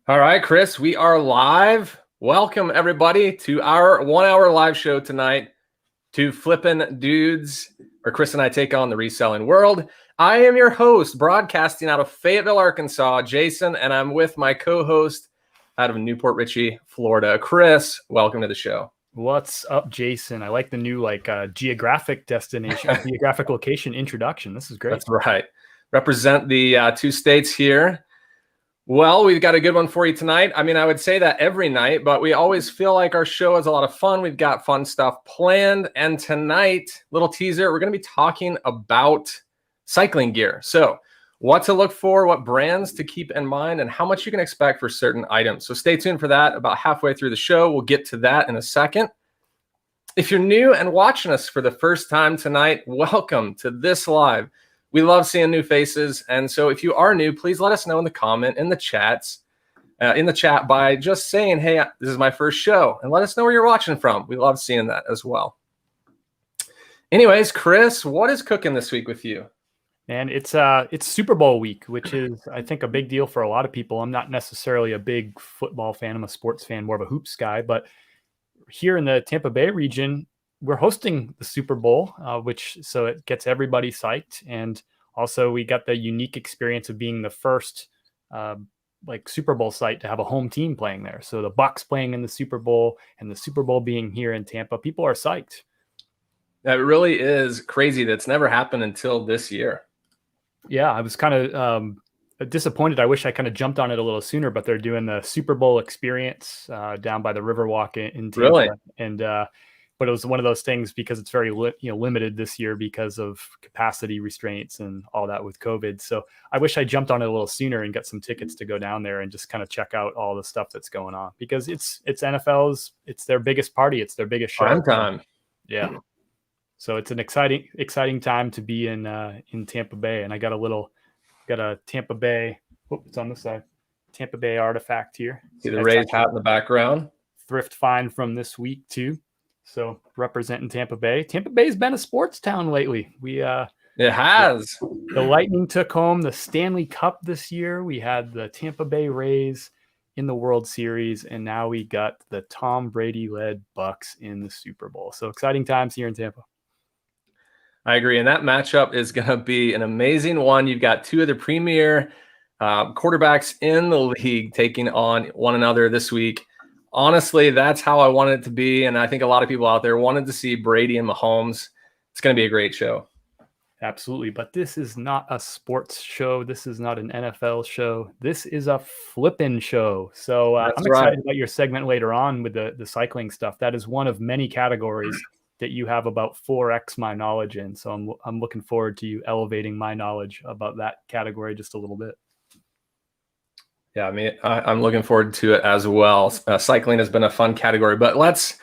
All right, Chris, we are live. Welcome, everybody, to our 1 hour live show tonight to Flippin Dudes, where Chris and I take on the reselling world. I am your host, broadcasting out of Fayetteville, Arkansas, Jason, and I'm with my co-host out of Newport Richey, Florida. Chris, welcome to the show. What's up, Jason? I like the new geographic destination, geographic location introduction. This is great. That's right. Represent the two states here. Well, we've got a good one for you tonight. I mean, I would say that every night, but we always feel like our show is a lot of fun. We've got fun stuff planned. And tonight, little teaser, we're going to be talking about cycling gear. So what to look for, what brands to keep in mind, and how much you can expect for certain items. So stay tuned for that. About halfway through the show, we'll get to that in a second. If you're new and watching us for the first time tonight, welcome to this live. We love seeing new faces. And so if you are new, please let us know in the comment, in the chat by just saying, hey, this is my first show, and let us know where you're watching from. We love seeing that as well. Anyways, Chris, what is cooking this week with you? And it's Super Bowl week, which is, I think, a big deal for a lot of people. I'm not necessarily a big football fan. I'm a sports fan, more of a hoops guy. But here in the Tampa Bay region, we're hosting the Super Bowl, so it gets everybody psyched. And also we got the unique experience of being the first Super Bowl site to have a home team playing there. So the Bucs playing in the Super Bowl and the Super Bowl being here in Tampa, people are psyched. That really is crazy. That's never happened until this year. Yeah, I was kind of disappointed. I wish I kind of jumped on it a little sooner, but they're doing the Super Bowl experience down by the Riverwalk in Tampa. Really? And but it was one of those things because it's very limited this year because of capacity restraints and all that with COVID. So I wish I jumped on it a little sooner and got some tickets to go down there and just kind of check out all the stuff that's going on, because it's NFL's, it's their biggest party, it's their biggest show. Prime time. Yeah. So it's an exciting time to be in Tampa Bay. And I got a Tampa Bay. Oh, it's on this side. Tampa Bay artifact here. See the Rays hat in the background. Thrift find from this week too. So representing Tampa Bay. Tampa Bay's been a sports town lately. It has. The Lightning took home the Stanley Cup this year. We had the Tampa Bay Rays in the World Series, and now we got the Tom Brady-led Bucs in the Super Bowl. So exciting times here in Tampa. I agree. And that matchup is going to be an amazing one. You've got two of the premier quarterbacks in the league taking on one another this week. Honestly, that's how I wanted it to be. And I think a lot of people out there wanted to see Brady and Mahomes. It's going to be a great show. Absolutely. But this is not a sports show. This is not an NFL show. This is a flippin' show. So I'm excited about your segment later on with the cycling stuff. That is one of many categories that you have about 4x my knowledge in. So I'm looking forward to you elevating my knowledge about that category just a little bit. Yeah, I mean, I'm looking forward to it as well. Cycling has been a fun category, but let's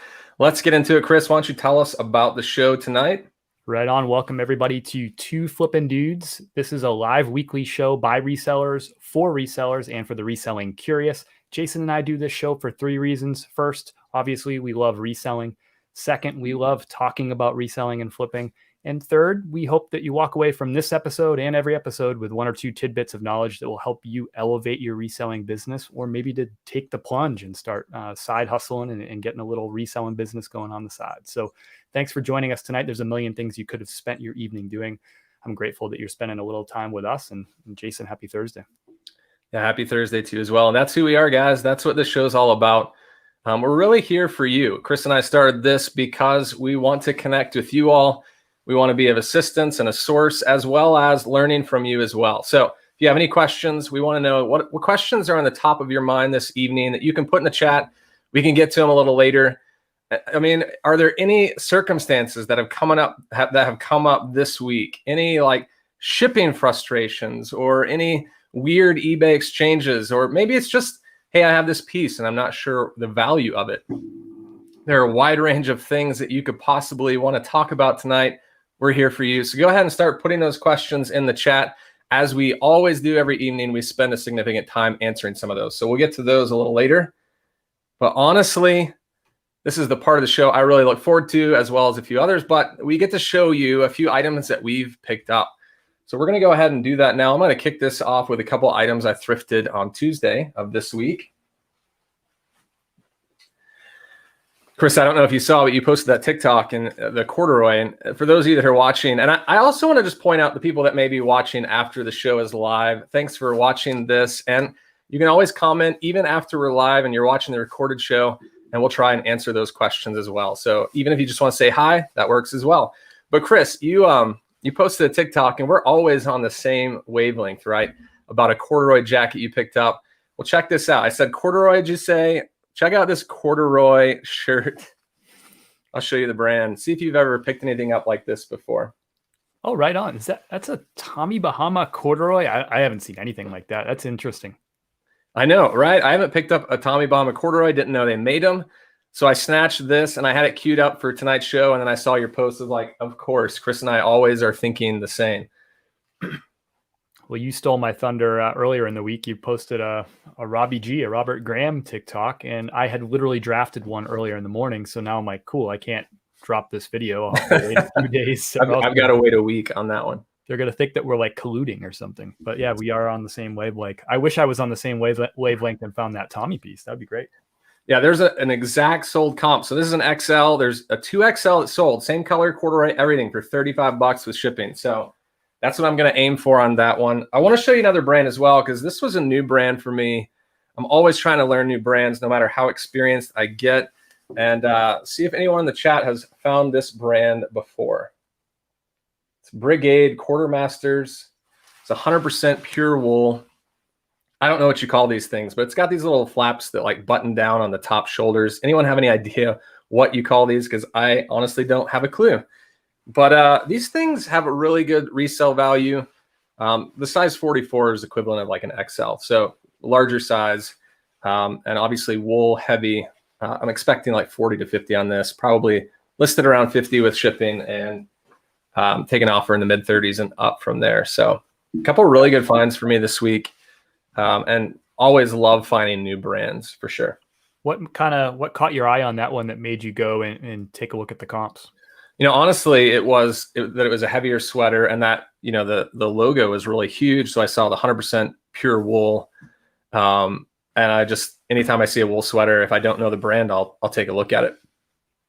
get into it. Chris, why don't you tell us about the show tonight? Right on. Welcome everybody to Two Flippin' Dudes. This is a live weekly show by resellers, for resellers, and for the reselling curious. Jason and I do this show for 3 reasons. First, obviously, we love reselling. Second, we love talking about reselling and flipping. And third, we hope that you walk away from this episode and every episode with 1 or 2 tidbits of knowledge that will help you elevate your reselling business, or maybe to take the plunge and start side hustling and getting a little reselling business going on the side. So thanks for joining us tonight. There's a million things you could have spent your evening doing. I'm grateful that you're spending a little time with us. And Jason, happy Thursday. Yeah, happy Thursday to you as well. And that's who we are, guys. That's what this show's all about. We're really here for you. Chris and I started this because we want to connect with you all. We want to be of assistance and a source, as well as learning from you as well. So if you have any questions, we want to know what questions are on the top of your mind this evening that you can put in the chat. We can get to them a little later. I mean, are there any circumstances that have come up this week? Any like shipping frustrations, or any weird eBay exchanges, or maybe it's just, hey, I have this piece and I'm not sure the value of it. There are a wide range of things that you could possibly want to talk about tonight. We're here for you. So go ahead and start putting those questions in the chat. As we always do every evening, we spend a significant time answering some of those. So we'll get to those a little later. But honestly, this is the part of the show I really look forward to, as well as a few others. But we get to show you a few items that we've picked up. So we're going to go ahead and do that now. I'm going to kick this off with a couple items I thrifted on Tuesday of this week. Chris, I don't know if you saw, but you posted that TikTok and the corduroy. And for those of you that are watching, and I also want to just point out the people that may be watching after the show is live. Thanks for watching this. And you can always comment even after we're live and you're watching the recorded show, and we'll try and answer those questions as well. So even if you just want to say hi, that works as well. But Chris, you posted a TikTok, and we're always on the same wavelength, right? About a corduroy jacket you picked up. Well, check this out. I said corduroy, did you say? Check out this corduroy shirt. I'll show you the brand. See if you've ever picked anything up like this before. Oh, right on. That's a Tommy Bahama corduroy? I haven't seen anything like that. That's interesting. I know, right? I haven't picked up a Tommy Bahama corduroy. Didn't know they made them. So I snatched this and I had it queued up for tonight's show. And then I saw your post of like, of course, Chris and I always are thinking the same. Well, you stole my thunder earlier in the week. You posted a Robert Graham TikTok, and I had literally drafted one earlier in the morning. So now I'm like, cool, I can't drop this video. I'll have to wait a few days. I've got to wait a week on that one. They're going to think that we're like colluding or something. But yeah, we are on the same wavelength. I wish I was on the same wavelength and found that Tommy piece. That'd be great. Yeah, there's an exact sold comp. So this is an XL. There's a 2XL that sold. Same color, corduroy, everything for $35 with shipping. So that's what I'm going to aim for on that one. I want to show you another brand as well, because this was a new brand for me. I'm always trying to learn new brands, no matter how experienced I get. And see if anyone in the chat has found this brand before. It's Brigade Quartermasters. It's 100% pure wool. I don't know what you call these things, but it's got these little flaps that like button down on the top shoulders. Anyone have any idea what you call these? Because I honestly don't have a clue. But these things have a really good resale value. The size 44 is equivalent of like an XL, so larger size, and obviously wool heavy. I'm expecting like 40 to 50 on this, probably listed around 50 with shipping, and take an offer in the mid 30s and up from there. So a couple of really good finds for me this week, and always love finding new brands for sure. What caught your eye on that one that made you go and take a look at the comps? You know, honestly, that it was a heavier sweater, and that, you know, the logo is really huge. So I saw the 100% pure wool. And I just, anytime I see a wool sweater, if I don't know the brand, I'll take a look at it.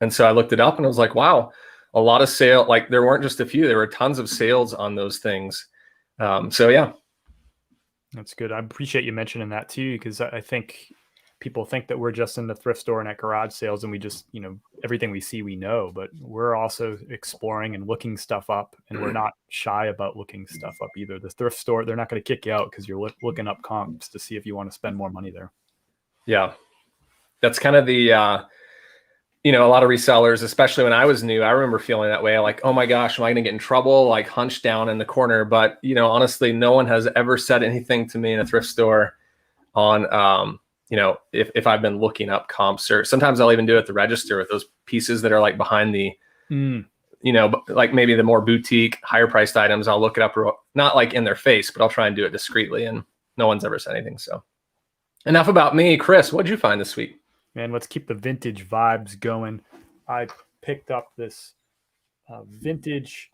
And so I looked it up and I was like, wow, a lot of sale. Like there weren't just a few, there were tons of sales on those things. So yeah. That's good. I appreciate you mentioning that too, because I think people think that we're just in the thrift store and at garage sales and we just, you know, everything we see, we know, but we're also exploring and looking stuff up, and we're not shy about looking stuff up either. The thrift store, they're not going to kick you out because you're looking up comps to see if you want to spend more money there. Yeah. That's kind of the, you know, a lot of resellers, especially when I was new, I remember feeling that way. Like, oh my gosh, am I going to get in trouble? Like hunched down in the corner. But, you know, honestly, no one has ever said anything to me in a thrift store on, you know, if I've been looking up comps, or sometimes I'll even do it at the register with those pieces that are like behind the, you know, like maybe the more boutique, higher priced items. I'll look it up, not like in their face, but I'll try and do it discreetly, and no one's ever said anything. So enough about me. Chris, what'd you find this week? Man, let's keep the vintage vibes going. I picked up this vintage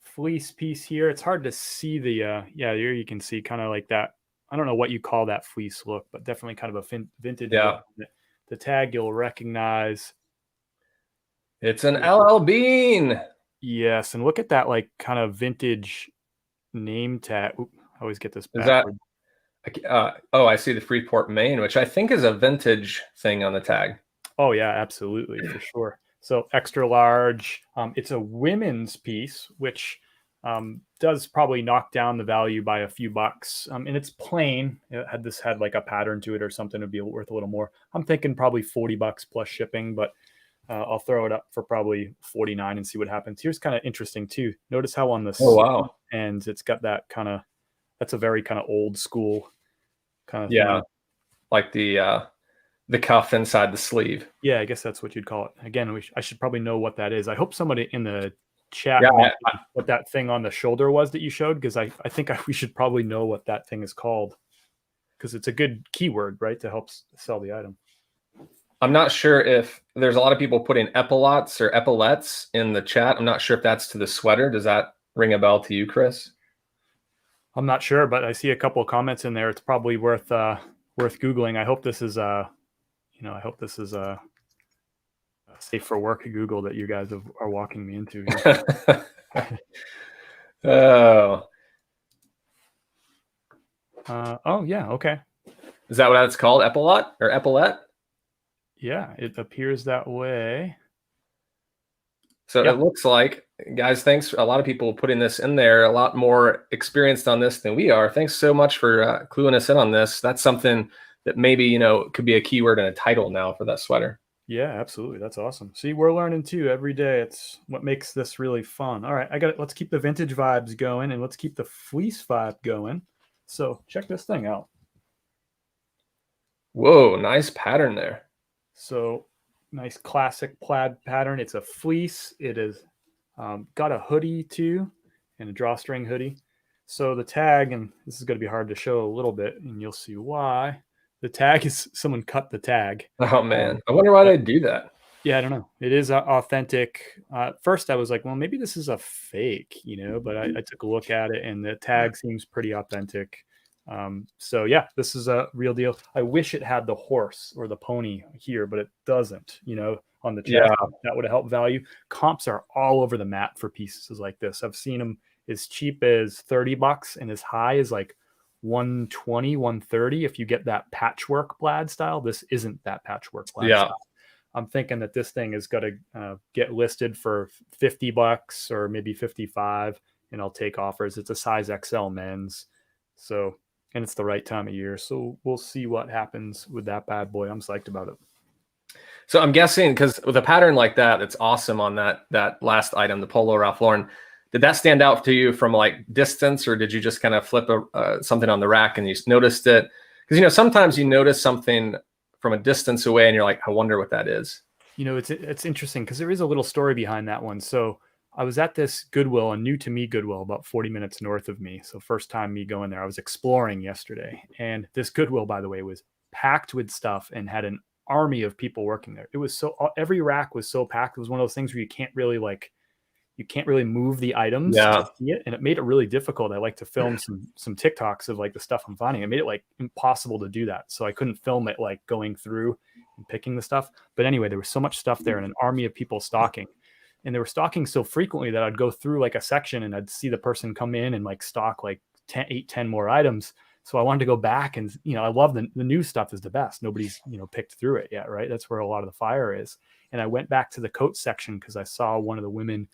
fleece piece here. It's hard to see the, yeah, here you can see kind of like that. I don't know what you call that fleece look, but definitely kind of a vintage. Yeah. Look. The tag you'll recognize. It's an LL Bean. Yes, and look at that like kind of vintage name tag. Oop, I always get this backward. Is that, oh, I see the Freeport, Maine, which I think is a vintage thing on the tag. Oh yeah, absolutely, for sure. So extra large. It's a women's piece, which does probably knock down the value by a few bucks. And it's plain. Had this had like a pattern to it or something, it'd be worth a little more. I'm thinking probably $40 plus shipping, but I'll throw it up for probably 49 and see what happens. Here's kind of interesting too. Notice how on this, oh wow, and it's got that kind of, that's a very kind of old school kind of yeah thing. Like the cuff inside the sleeve. Yeah, I guess that's what you'd call it. Again, I should probably know what that is. I hope somebody in the chat what that thing on the shoulder was that you showed, because I think we should probably know what that thing is called, because it's a good keyword, right, to help sell the item. I'm not sure if there's a lot of people putting epaulettes or epaulettes in the chat. I'm not sure if that's to the sweater. Does that ring a bell to you, Chris? I'm not sure, but I see a couple of comments in there. It's probably worth Googling. I hope this is I hope this is a safe for work Google that you guys are walking me into here. Oh. Oh yeah, okay. Is that what that's called? Epaulette or epaulette? Yeah, it appears that way. So Yeah. it looks like, guys, thanks. A lot of people putting this in there, a lot more experienced on this than we are. Thanks so much for cluing us in on this. That's something that maybe, you know, could be a keyword in a title now for that sweater. Yeah, absolutely. That's awesome. See, we're learning too every day. It's what makes this really fun. All right, let's keep the vintage vibes going and let's keep the fleece vibe going. So check this thing out. Whoa, nice pattern there. So nice classic plaid pattern. It's a fleece. It is got a hoodie too, and a drawstring hoodie. So the tag, and this is going to be hard to show a little bit, and you'll see why. The tag is someone cut the tag. Oh man, I wonder why they do that. Yeah, I don't know. It is authentic. First, I was like, well, maybe this is a fake, you know, but I took a look at it and the tag seems pretty authentic. So yeah, this is a real deal. I wish it had the horse or the pony here, but it doesn't, you know, on the chest. Yeah. That would have helped value. Comps are all over the map for pieces like this. I've seen them as cheap as $30 and as high as like 120, 130. If you get that patchwork plaid style, this isn't that patchwork plaid style. I'm thinking that this thing is going to get listed for $50 or maybe 55, and I'll take offers. It's a size XL men's. So, and it's the right time of year. So we'll see what happens with that bad boy. I'm psyched about it. So I'm guessing, because with a pattern like that, it's awesome on that last item, the Polo Ralph Lauren. Did that stand out to you from like distance, or did you just kind of flip something on the rack and you just noticed it? Because, you know, sometimes you notice something from a distance away and you're like, I wonder what that is. You know, it's interesting because there is a little story behind that one. So I was at this Goodwill, a new to me Goodwill, about 40 minutes north of me. So first time me going there. I was exploring yesterday, and this Goodwill, by the way, was packed with stuff and had an army of people working there. It was so, every rack was so packed. It was one of those things where you can't really move the items to see it, and it made it really difficult. I like to film some TikToks of like the stuff I'm finding. It made it like impossible to do that, so I couldn't film it like going through and picking the stuff. But anyway, there was so much stuff there and an army of people stocking, and they were stocking so frequently that I'd go through like a section and I'd see the person come in and like stock like 10 more items. So I wanted to go back and, you know, I love the new stuff is the best. Nobody's, you know, picked through it yet, right? That's where a lot of the fire is. And I went back to the coat section because I saw one of the women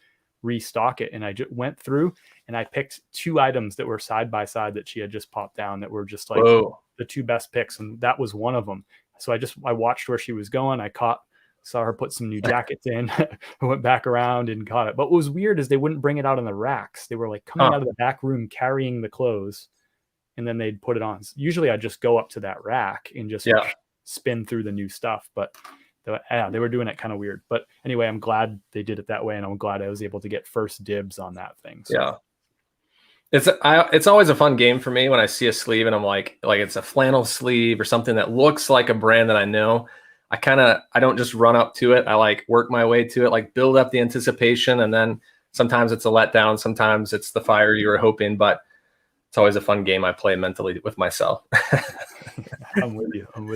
restock it, and I just went through and I picked 2 items that were side by side that she had just popped down that were just like the 2 best picks, and that was one of them. So I watched where she was going. I saw her put some new jackets in. I went back around and caught it. But what was weird is they wouldn't bring it out on the racks. They were like coming out of the back room carrying the clothes, and then they'd put it on. Usually I just go up to that rack and just spin through the new stuff, but they were doing it kind of weird. But anyway, I'm glad they did it that way, and I'm glad I was able to get first dibs on that thing. So. Yeah. It's always a fun game for me when I see a sleeve and I'm like it's a flannel sleeve or something that looks like a brand that I know. I don't just run up to it. I like work my way to it, like build up the anticipation, and then sometimes it's a letdown, sometimes it's the fire you were hoping, but it's always a fun game I play mentally with myself. I'm with you. I'm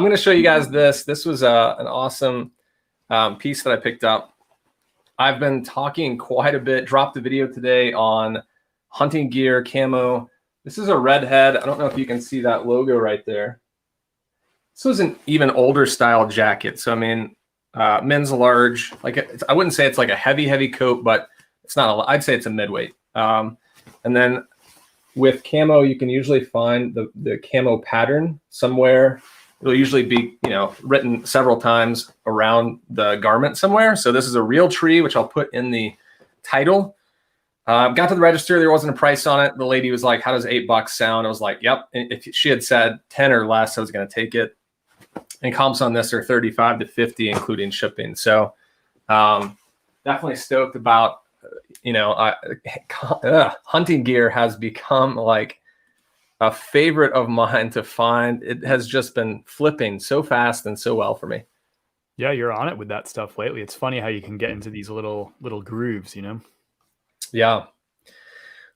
going to show you guys this. This was an awesome piece that I picked up. I've been talking quite a bit, dropped a video today on hunting gear, camo. This is a redhead. I don't know if you can see that logo right there. This was an even older style jacket. So, I mean, men's large. Like I wouldn't say it's like a heavy coat, but it's not. I'd say it's a midweight. And then with camo, you can usually find the camo pattern somewhere. It'll usually be, you know, written several times around the garment somewhere. So this is a real tree, which I'll put in the title. Got to the register. There wasn't a price on it. The lady was like, how does $8 sound? I was like, yep. And if she had said 10 or less, I was going to take it. And comps on this are 35 to 50, including shipping. So definitely stoked about, you know, hunting gear has become like a favorite of mine to find. It has just been flipping so fast and so well for me. Yeah, you're on it with that stuff lately. It's funny how you can get into these little grooves, you know? Yeah.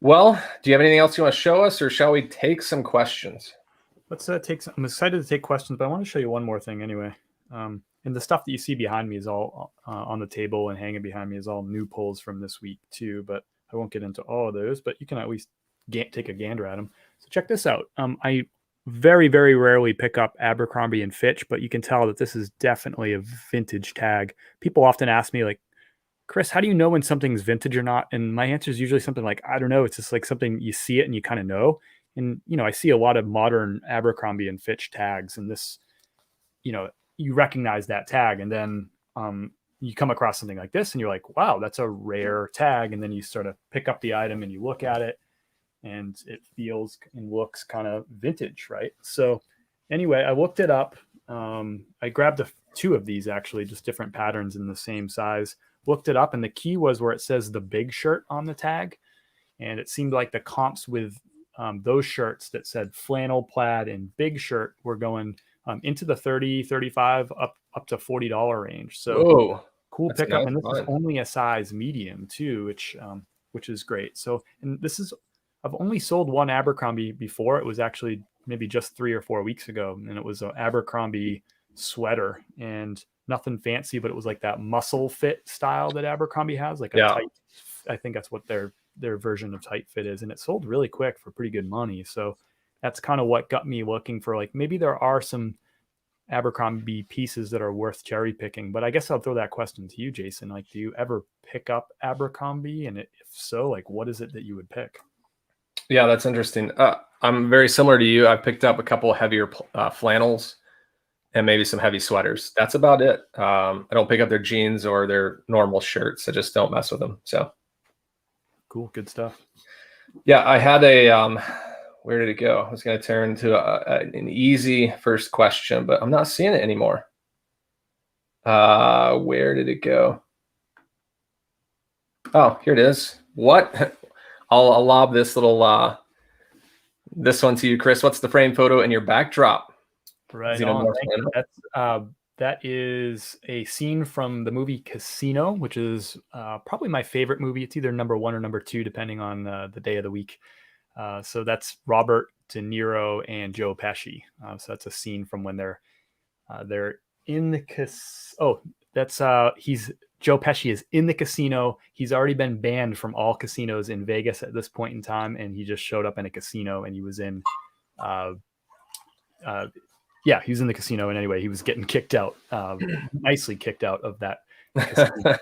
Well, do you have anything else you want to show us, or shall we take some questions? Let's take some. I'm excited to take questions, but I want to show you one more thing anyway. And the stuff that you see behind me is all on the table and hanging behind me is all new pulls from this week too. But I won't get into all of those, but you can at least take a gander at them. So check this out. I very, very rarely pick up Abercrombie and Fitch, but you can tell that this is definitely a vintage tag. People often ask me like, Chris, how do you know when something's vintage or not? And my answer is usually something like, I don't know. It's just like something you see it and you kind of know. And, I see a lot of modern Abercrombie and Fitch tags, and this, you recognize that tag, and then you come across something like this and you're like, wow, that's a rare tag. And then you sort of pick up the item and you look at it and it feels and looks kind of vintage, right? So anyway, I looked it up. I grabbed two of these, actually, just different patterns in the same size. Looked it up, and the key was where it says the big shirt on the tag. And it seemed like the comps with those shirts that said flannel, plaid, and big shirt were going into the 30, 35, up to $40 range. So Whoa, cool that's pickup. nice. And this is only a size medium too, which is great. So, and I've only sold one Abercrombie before. It was actually maybe just 3 or 4 weeks ago, and it was an Abercrombie sweater, and nothing fancy, but it was like that muscle fit style that Abercrombie has, like a tight. I think that's what their version of tight fit is, and it sold really quick for pretty good money. So that's kind of what got me looking for, like, maybe there are some Abercrombie pieces that are worth cherry picking. But I guess I'll throw that question to you, Jason. Like, do you ever pick up Abercrombie? And if so, like, what is it that you would pick? Yeah, that's interesting. I'm very similar to you. I picked up a couple of heavier flannels and maybe some heavy sweaters. That's about it. I don't pick up their jeans or their normal shirts. I just don't mess with them. So cool, good stuff. Yeah, I had a where did it go? I was going to turn to an easy first question, but I'm not seeing it anymore. Where did it go? Oh, here it is. What? I'll lob this little this one to you, Chris. What's the frame photo in your backdrop? Right on. That is a scene from the movie Casino, which is probably my favorite movie. It's either number 1 or number 2, depending on the day of the week. So that's Robert De Niro and Joe Pesci. So that's a scene from when they're in the Joe Pesci is in the casino. He's already been banned from all casinos in Vegas at this point in time, and he just showed up in a casino, and he was in he was in the casino, and anyway, he was getting kicked out, nicely kicked out of that casino,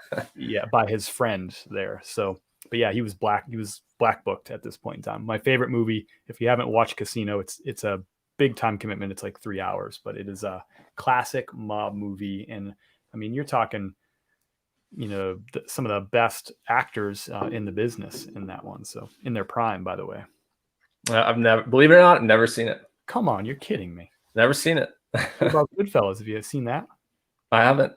by his friend there. So, but yeah, he was black booked at this point in time. My favorite movie, if you haven't watched Casino, it's a big time commitment. It's like 3 hours, but it is a classic mob movie. And I mean, you're talking, some of the best actors in the business in that one. So in their prime, by the way. I've never, believe it or not, I've never seen it. Come on, you're kidding me. Never seen it. What about Goodfellas? Have you seen that? I haven't.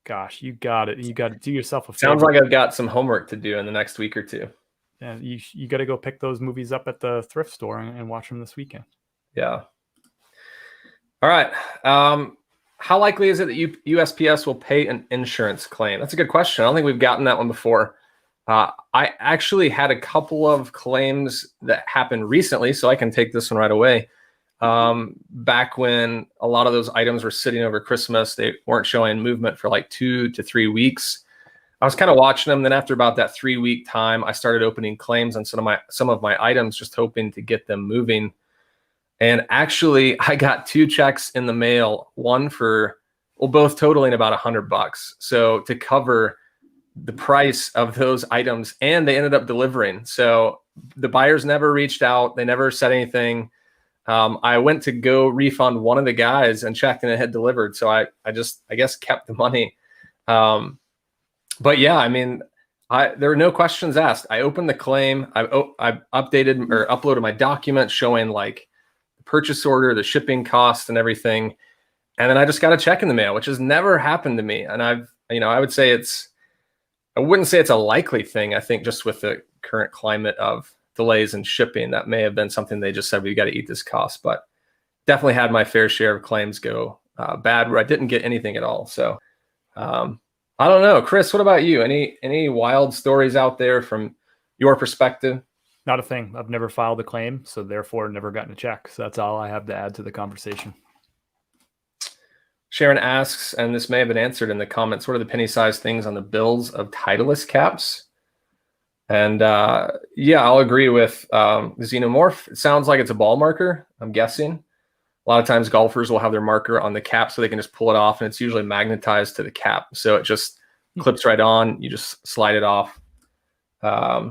Gosh, you got it. You got to do yourself a favor. Sounds like I've got some homework to do in the next week or two. Yeah, you got to go pick those movies up at the thrift store and watch them this weekend. Yeah. All right. How likely is it that USPS will pay an insurance claim? That's a good question. I don't think we've gotten that one before. I actually had a couple of claims that happened recently, so I can take this one right away. Back when a lot of those items were sitting over Christmas, they weren't showing movement for like 2 to 3 weeks. I was kind of watching them. Then after about that 3-week time, I started opening claims on some of my items, just hoping to get them moving. And actually, I got 2 checks in the mail, one for, both totaling about $100. So to cover the price of those items, and they ended up delivering. So the buyers never reached out. They never said anything. I went to go refund one of the guys and checked, and it had delivered. So I guess kept the money. But yeah, I mean, there were no questions asked. I opened the claim. I updated or uploaded my document showing like the purchase order, the shipping cost, and everything. And then I just got a check in the mail, which has never happened to me. And I wouldn't say it's a likely thing. I think just with the current climate of delays in shipping, that may have been something they just said, we got to eat this cost. But definitely had my fair share of claims go bad where I didn't get anything at all. So I don't know. Chris, what about you? Any wild stories out there from your perspective? Not a thing. I've never filed a claim, so therefore never gotten a check. So that's all I have to add to the conversation. Sharon asks, and this may have been answered in the comments, what are the penny size things on the bills of Titleist caps? And yeah, I'll agree with Xenomorph. It sounds like it's a ball marker, I'm guessing. A lot of times golfers will have their marker on the cap so they can just pull it off, and it's usually magnetized to the cap. So it just clips right on. You just slide it off. Yeah,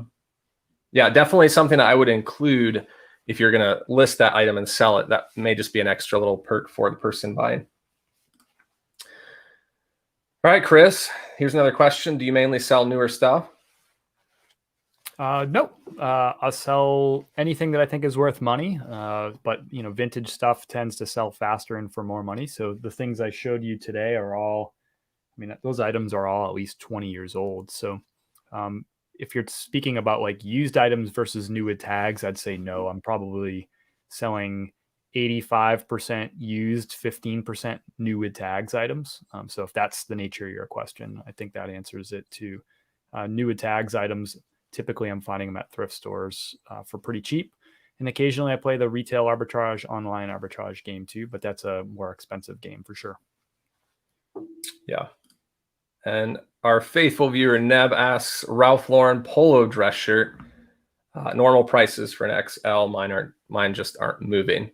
definitely something I would include if you're going to list that item and sell it. That may just be an extra little perk for the person buying. All right, Chris, here's another question. Do you mainly sell newer stuff? No, I'll sell anything that I think is worth money. But vintage stuff tends to sell faster and for more money. So the things I showed you today are all, those items are all at least 20 years old. So if you're speaking about like used items versus new with tags, I'd say no. I'm probably selling 85% used, 15% new with tags items. So if that's the nature of your question, I think that answers it too. New with tags items, typically I'm finding them at thrift stores for pretty cheap. And occasionally I play the retail arbitrage, online arbitrage game too, but that's a more expensive game for sure. Yeah. And our faithful viewer Neb asks, Ralph Lauren polo dress shirt, normal prices for an XL. Mine just aren't moving.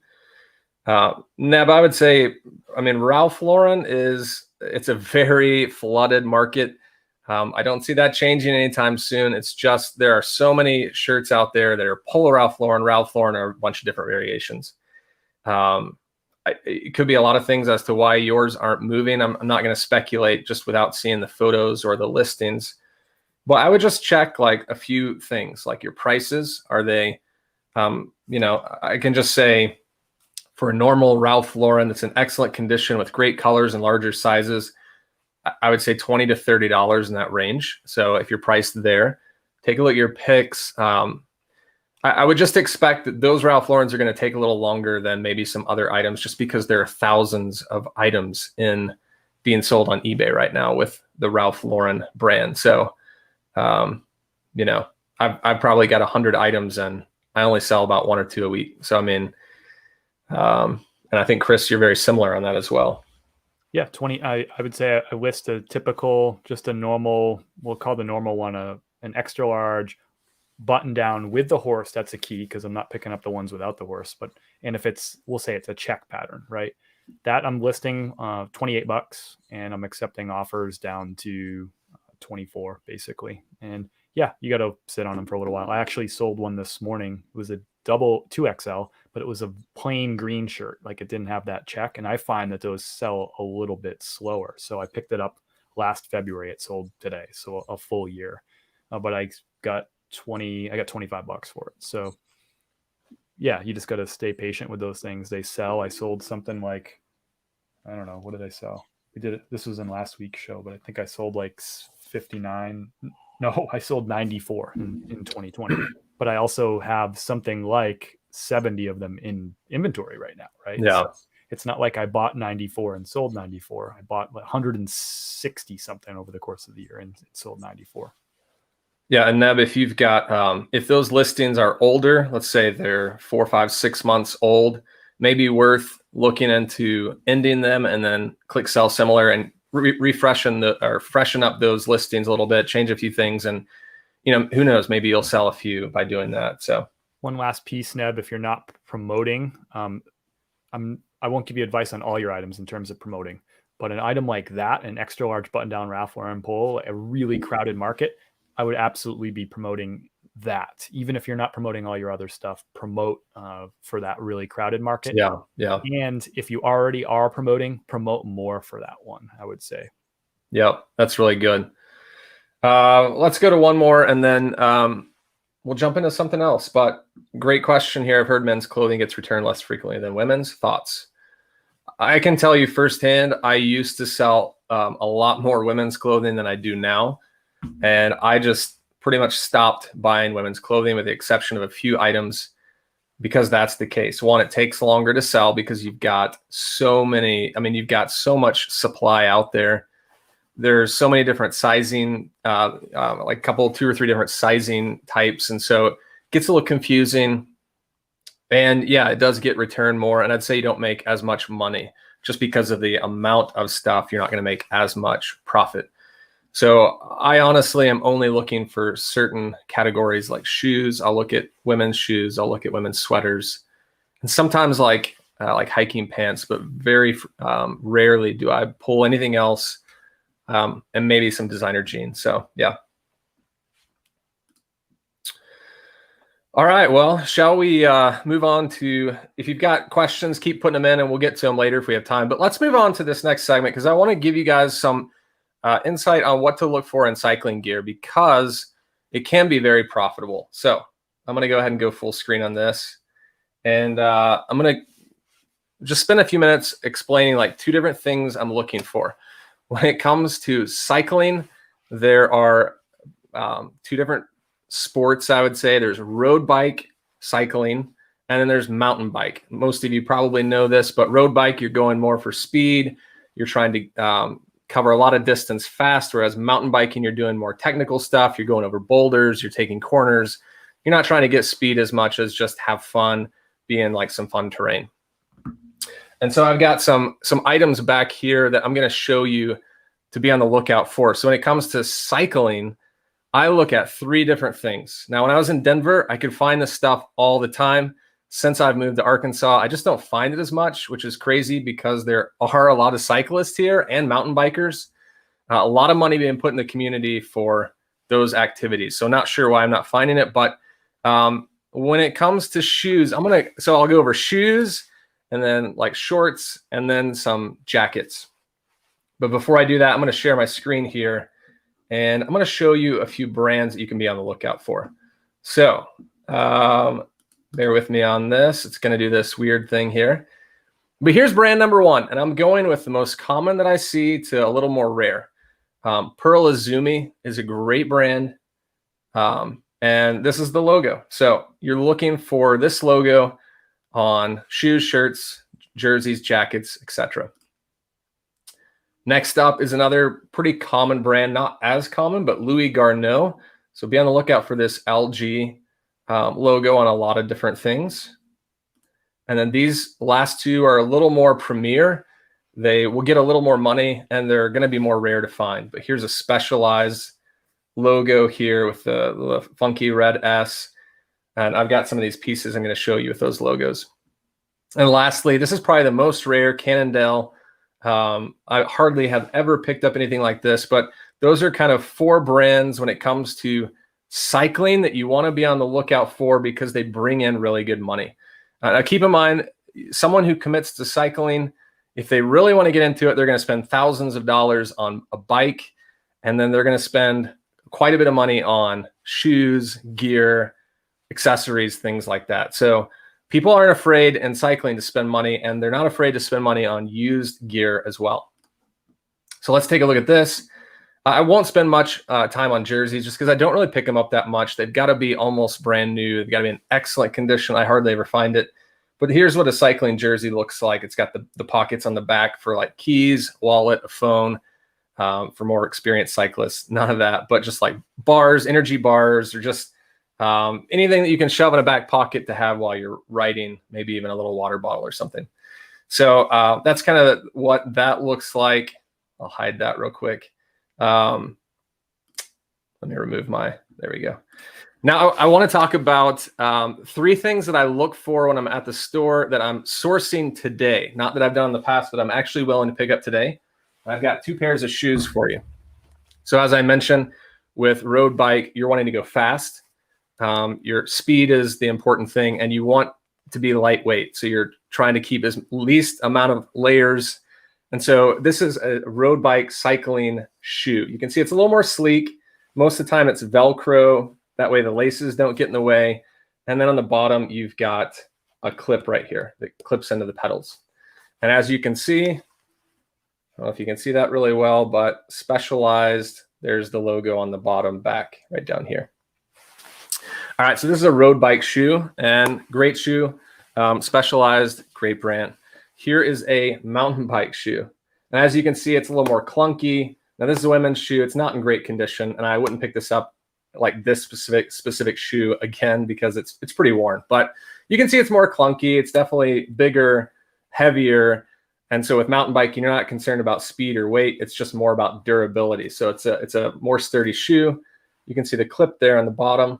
Neb, I would say, Ralph Lauren it's a very flooded market. I don't see that changing anytime soon. It's just there are so many shirts out there that are polo Ralph Lauren, or a bunch of different variations. It could be a lot of things as to why yours aren't moving. I'm not going to speculate just without seeing the photos or the listings. But I would just check like a few things, like your prices. Are they, I can just say for a normal Ralph Lauren that's in excellent condition with great colors and larger sizes, I would say $20 to $30 in that range. So if you're priced there, take a look at your picks. I would just expect that those Ralph Laurens are going to take a little longer than maybe some other items, just because there are thousands of items being sold on eBay right now with the Ralph Lauren brand. So, I've probably got 100 items and I only sell about 1 or 2 a week. So, and I think Chris, you're very similar on that as well. Yeah, 20. I would say I list a typical, just a normal, we'll call the normal one an extra large button down with the horse. That's a key because I'm not picking up the ones without the horse. And if we'll say it's a check pattern, right? That I'm listing $28 and I'm accepting offers down to 24 basically. And yeah, you got to sit on them for a little while. I actually sold one this morning. It was a double 2XL, but it was a plain green shirt. Like it didn't have that check. And I find that those sell a little bit slower. So I picked it up last February. It sold today. So a full year. But I got $25 for it. So yeah, you just got to stay patient with those things. They sell. I sold something like, I don't know, what did I sell? We did it. This was in last week's show, but I think I sold like 59. No, I sold 94 in 2020. But I also have something like 70 of them in inventory right now, right? Yeah. So it's not like I bought 94 and sold 94. I bought like 160 something over the course of the year and sold 94. Yeah, and Neb, if you've got, if those listings are older, let's say they're 4, 5, 6 months old, maybe worth looking into ending them and then click sell similar and freshen up those listings a little bit, change a few things, and who knows, maybe you'll sell a few by doing that. So one last piece, Neb, if you're not promoting, I won't give you advice on all your items in terms of promoting, but an item like that, an extra large button down Ralph Lauren polo, a really crowded market, I would absolutely be promoting that. Even if you're not promoting all your other stuff, promote for that really crowded market. Yeah. And if you already are promoting, promote more for that one, I would say. Yep, that's really good. Let's go to one more and then we'll jump into something else. But great question here. I've heard men's clothing gets returned less frequently than women's. Thoughts? I can tell you firsthand, I used to sell a lot more women's clothing than I do now. And I just pretty much stopped buying women's clothing with the exception of a few items because that's the case. One, it takes longer to sell because you've got so much supply out there. There's so many different sizing, like 2 or 3 different sizing types. And so it gets a little confusing. And yeah, it does get returned more. And I'd say you don't make as much money. just because of the amount of stuff, you're not going to make as much profit. So I honestly am only looking for certain categories like shoes. I'll look at women's shoes. I'll look at women's sweaters, and sometimes like hiking pants, but very rarely do I pull anything else, and maybe some designer jeans. So yeah. All right, well, shall we move on to, if you've got questions, keep putting them in and we'll get to them later if we have time. But let's move on to this next segment because I want to give you guys some insight on what to look for in cycling gear because it can be very profitable. So I'm going to go ahead and go full screen on this. And I'm going to just spend a few minutes explaining like two different things I'm looking for. When it comes to cycling, there are two different sports, I would say. There's road bike cycling, and then there's mountain bike. Most of you probably know this, but road bike, you're going more for speed. You're trying to cover a lot of distance fast, whereas mountain biking, you're doing more technical stuff. You're going over boulders, you're taking corners. You're not trying to get speed as much as just have fun, be in like some fun terrain. And so I've got some items back here that I'm going to show you to be on the lookout for. So when it comes to cycling, I look at three different things. Now, when I was in Denver, I could find this stuff all the time. Since I've moved to Arkansas, I just don't find it as much, which is crazy because there are a lot of cyclists here and mountain bikers. A lot of money being put in the community for those activities. So not sure why I'm not finding it, but when it comes to shoes, I'll go over shoes and then like shorts and then some jackets. But before I do that, I'm going to share my screen here. And I'm going to show you a few brands that you can be on the lookout for. So bear with me on this. It's going to do this weird thing here. But here's brand number one. And I'm going with the most common that I see to a little more rare. Pearl Izumi is a great brand. And this is the logo. So you're looking for this logo on shoes, shirts, jerseys, jackets, etc. Next up is another pretty common brand, not as common, but Louis Garneau. So be on the lookout for this LG logo on a lot of different things. And then these last two are a little more premier. They will get a little more money and they're going to be more rare to find. But here's a Specialized logo here with the funky red S. And I've got some of these pieces I'm going to show you with those logos. And lastly, this is probably the most rare, Cannondale. I hardly have ever picked up anything like this, but those are kind of four brands when it comes to cycling that you want to be on the lookout for because they bring in really good money. Now keep in mind, someone who commits to cycling, if they really want to get into it, they're going to spend thousands of dollars on a bike, and then they're going to spend quite a bit of money on shoes, gear, accessories, things like that. So people aren't afraid in cycling to spend money, and they're not afraid to spend money on used gear as well. So let's take a look at this. I won't spend much time on jerseys just because I don't really pick them up that much. They've got to be almost brand new. They've got to be in excellent condition. I hardly ever find it. But here's what a cycling jersey looks like. It's got the pockets on the back for like keys, wallet, a phone. For more experienced cyclists, none of that, but just like bars, energy bars, or just anything that you can shove in a back pocket to have while you're riding, maybe even a little water bottle or something. So that's kind of what that looks like. I'll hide that real quick. Let me remove there we go. Now I want to talk about three things that I look for when I'm at the store that I'm sourcing today. Not that I've done in the past, but I'm actually willing to pick up today. I've got two pairs of shoes for you. So as I mentioned, with road bike, you're wanting to go fast. Your speed is the important thing, and you want to be lightweight. So you're trying to keep as least amount of layers. And so this is a road bike cycling shoe. You can see it's a little more sleek. Most of the time it's Velcro. That way the laces don't get in the way. And then on the bottom, you've got a clip right here that clips into the pedals. And as you can see, I don't know if you can see that really well, but Specialized, there's the logo on the bottom back right down here. All right, so this is a road bike shoe, and great shoe. Specialized, great brand. Here is a mountain bike shoe. And as you can see, it's a little more clunky. Now this is a women's shoe. It's not in great condition, and I wouldn't pick this up like this specific shoe again because it's pretty worn. But you can see it's more clunky. It's definitely bigger, heavier. And so with mountain biking, you're not concerned about speed or weight. It's just more about durability. So it's a more sturdy shoe. You can see the clip there on the bottom.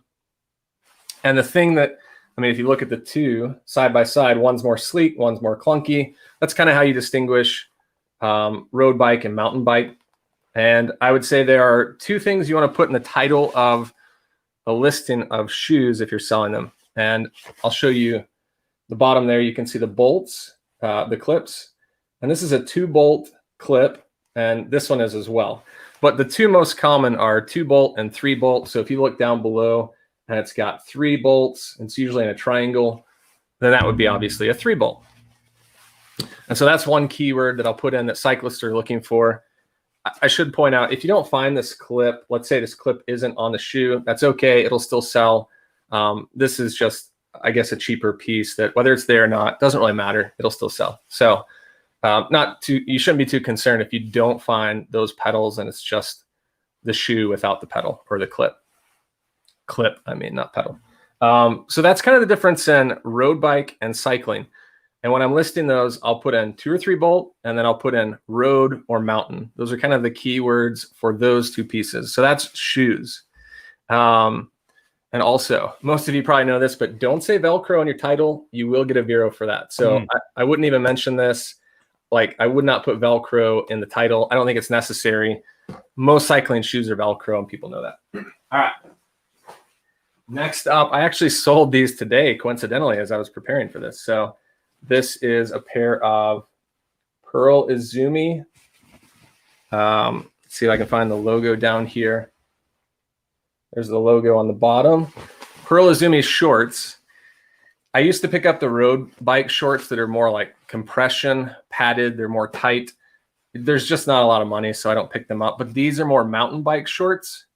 And the thing that, I mean, if you look at the two side by side, one's more sleek, one's more clunky. That's kind of how you distinguish road bike and mountain bike. And I would say there are two things you want to put in the title of a listing of shoes if you're selling them. And I'll show you the bottom there. You can see the bolts, the clips. And this is a 2-bolt clip, and this one is as well. But the two most common are 2-bolt and 3-bolt. So if you look down below and it's got 3 bolts, it's usually in a triangle, then that would be obviously a 3-bolt. And so that's one keyword that I'll put in that cyclists are looking for. I should point out, if you don't find this clip, let's say this clip isn't on the shoe, that's okay. It'll still sell. This is just, I guess, a cheaper piece that whether it's there or not, doesn't really matter. It'll still sell. So you shouldn't be too concerned if you don't find those pedals and it's just the shoe without the pedal or the clip. I mean, not pedal. So that's kind of the difference in road bike and cycling. And when I'm listing those, I'll put in 2 or 3 bolt, and then I'll put in road or mountain. Those are kind of the keywords for those two pieces. So that's shoes. And also, most of you probably know this, but don't say Velcro in your title. You will get a Vero for that. So I wouldn't even mention this. Like, I would not put Velcro in the title. I don't think it's necessary. Most cycling shoes are Velcro, and people know that. All right. Next up, I actually sold these today, coincidentally, as I was preparing for this. So this is a pair of Pearl Izumi. Let's see if I can find the logo down here. There's the logo on the bottom. Pearl Izumi shorts. I used to pick up the road bike shorts that are more like compression padded. They're more tight. There's just not a lot of money, so I don't pick them up. But these are more mountain bike shorts,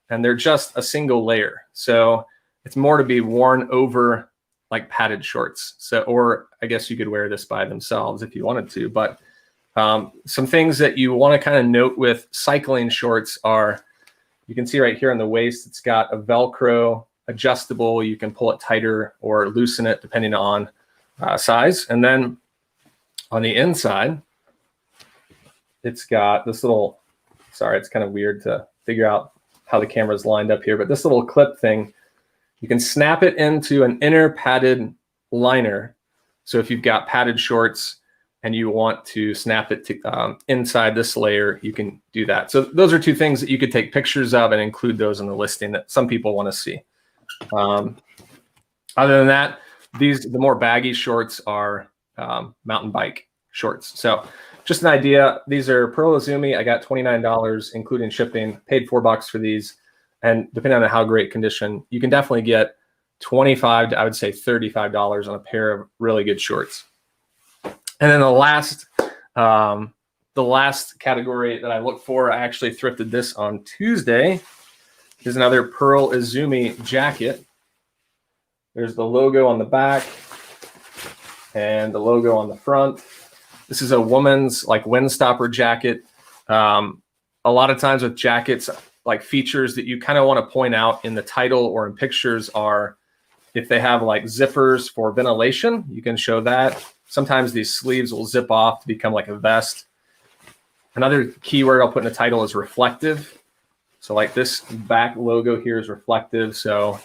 and they're just a single layer. So it's more to be worn over like padded shorts. So, or I guess you could wear this by themselves if you wanted to. But some things that you want to kind of note with cycling shorts are, you can see right here on the waist, it's got a Velcro adjustable. You can pull it tighter or loosen it depending on size. And then on the inside, it's got this little, sorry, it's kind of weird to figure out how the camera's lined up here, but this little clip thing, you can snap it into an inner padded liner. So if you've got padded shorts and you want to snap it to inside this layer, you can do that. So those are two things that you could take pictures of and include those in the listing that some people want to see. Other than that, the more baggy shorts are mountain bike shorts. So just an idea, these are Pearl Izumi. I got $29, including shipping, paid $4 for these. And depending on how great condition, you can definitely get $25 to, I would say, $35 on a pair of really good shorts. And then the last category that I look for, I actually thrifted this on Tuesday, is another Pearl Izumi jacket. There's the logo on the back and the logo on the front. This is a woman's like windstopper jacket. A lot of times with jackets, like features that you kind of want to point out in the title or in pictures are if they have like zippers for ventilation, you can show that. Sometimes these sleeves will zip off to become like a vest. Another keyword I'll put in the title is reflective. So like this back logo here is reflective. So,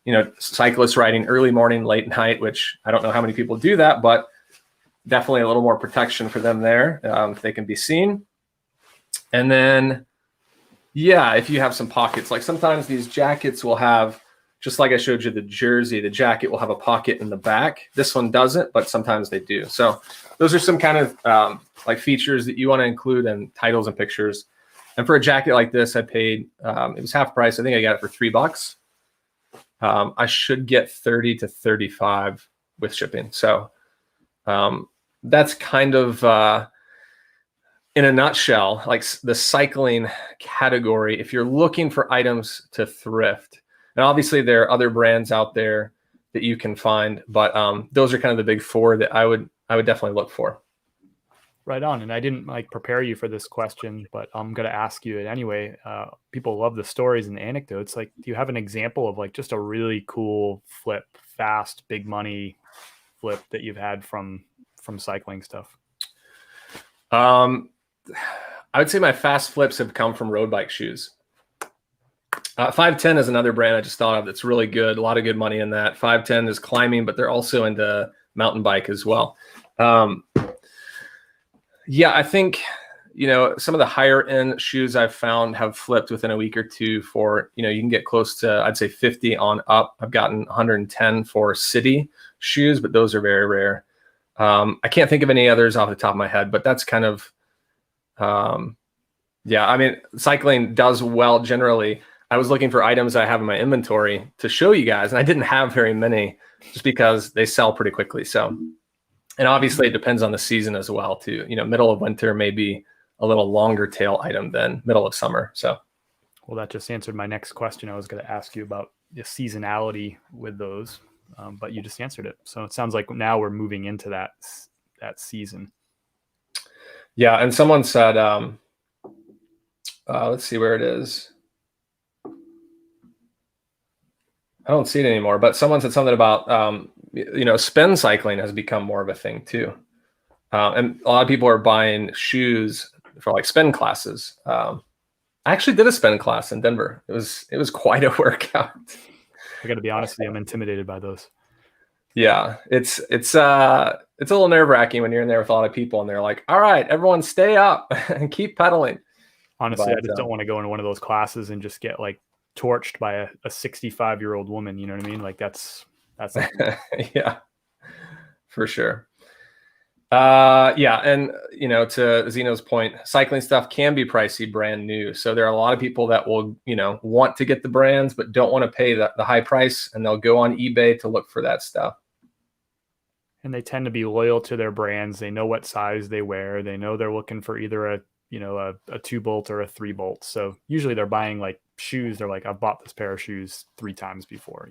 you know, cyclists riding early morning, late night, which I don't know how many people do that, but definitely a little more protection for them there if they can be seen. And then, yeah, if you have some pockets, like sometimes these jackets will have, just like I showed you the jersey, the jacket will have a pocket in the back. This one doesn't, but sometimes they do. So those are some kind of like features that you want to include in titles and pictures. And for a jacket like this, I paid, it was half price. I think I got it for $3. I should get 30 to 35 with shipping. So that's kind of, in a nutshell, like the cycling category. If you're looking for items to thrift, and obviously there are other brands out there that you can find, but those are kind of the big four that I would definitely look for. Right on. And I didn't like prepare you for this question, but I'm going to ask you it anyway. People love the stories and the anecdotes. Like, do you have an example of like just a really cool flip, fast, big money flip that you've had from cycling stuff? I would say my fast flips have come from road bike shoes. 510 is another brand I just thought of that's really good. A lot of good money in that. 510 is climbing, but they're also into mountain bike as well. Yeah, I think, some of the higher end shoes I've found have flipped within a week or two for, you can get close to, I'd say 50 on up. I've gotten 110 for city shoes, but those are very rare. I can't think of any others off the top of my head, but that's kind of, yeah, I mean, cycling does well generally. I was looking for items I have in my inventory to show you guys, and I didn't have very many just because they sell pretty quickly. So, and obviously it depends on the season as well too. Middle of winter may be a little longer tail item than middle of summer. So, well, that just answered my next question. I was going to ask you about the seasonality with those, but you just answered it. So it sounds like now we're moving into that season. Yeah, and someone said, let's see where it is. I don't see it anymore, but someone said something about, spin cycling has become more of a thing too. And a lot of people are buying shoes for like spin classes. I actually did a spin class in Denver. It was quite a workout. I got to be honest with you, I'm intimidated by those. Yeah, it's a little nerve-wracking when you're in there with a lot of people and they're like, all right, everyone stay up and keep pedaling. Honestly, I just don't want to go into one of those classes and just get like torched by a 65-year-old woman. You know what I mean? Like that's yeah, for sure. Yeah, and to Zeno's point, cycling stuff can be pricey brand new. So there are a lot of people that will, want to get the brands but don't want to pay the high price, and they'll go on eBay to look for that stuff. And they tend to be loyal to their brands. They know what size they wear. They know they're looking for either a 2-bolt or a 3-bolt. So usually they're buying like shoes. They're like, I've bought this pair of shoes 3 times before,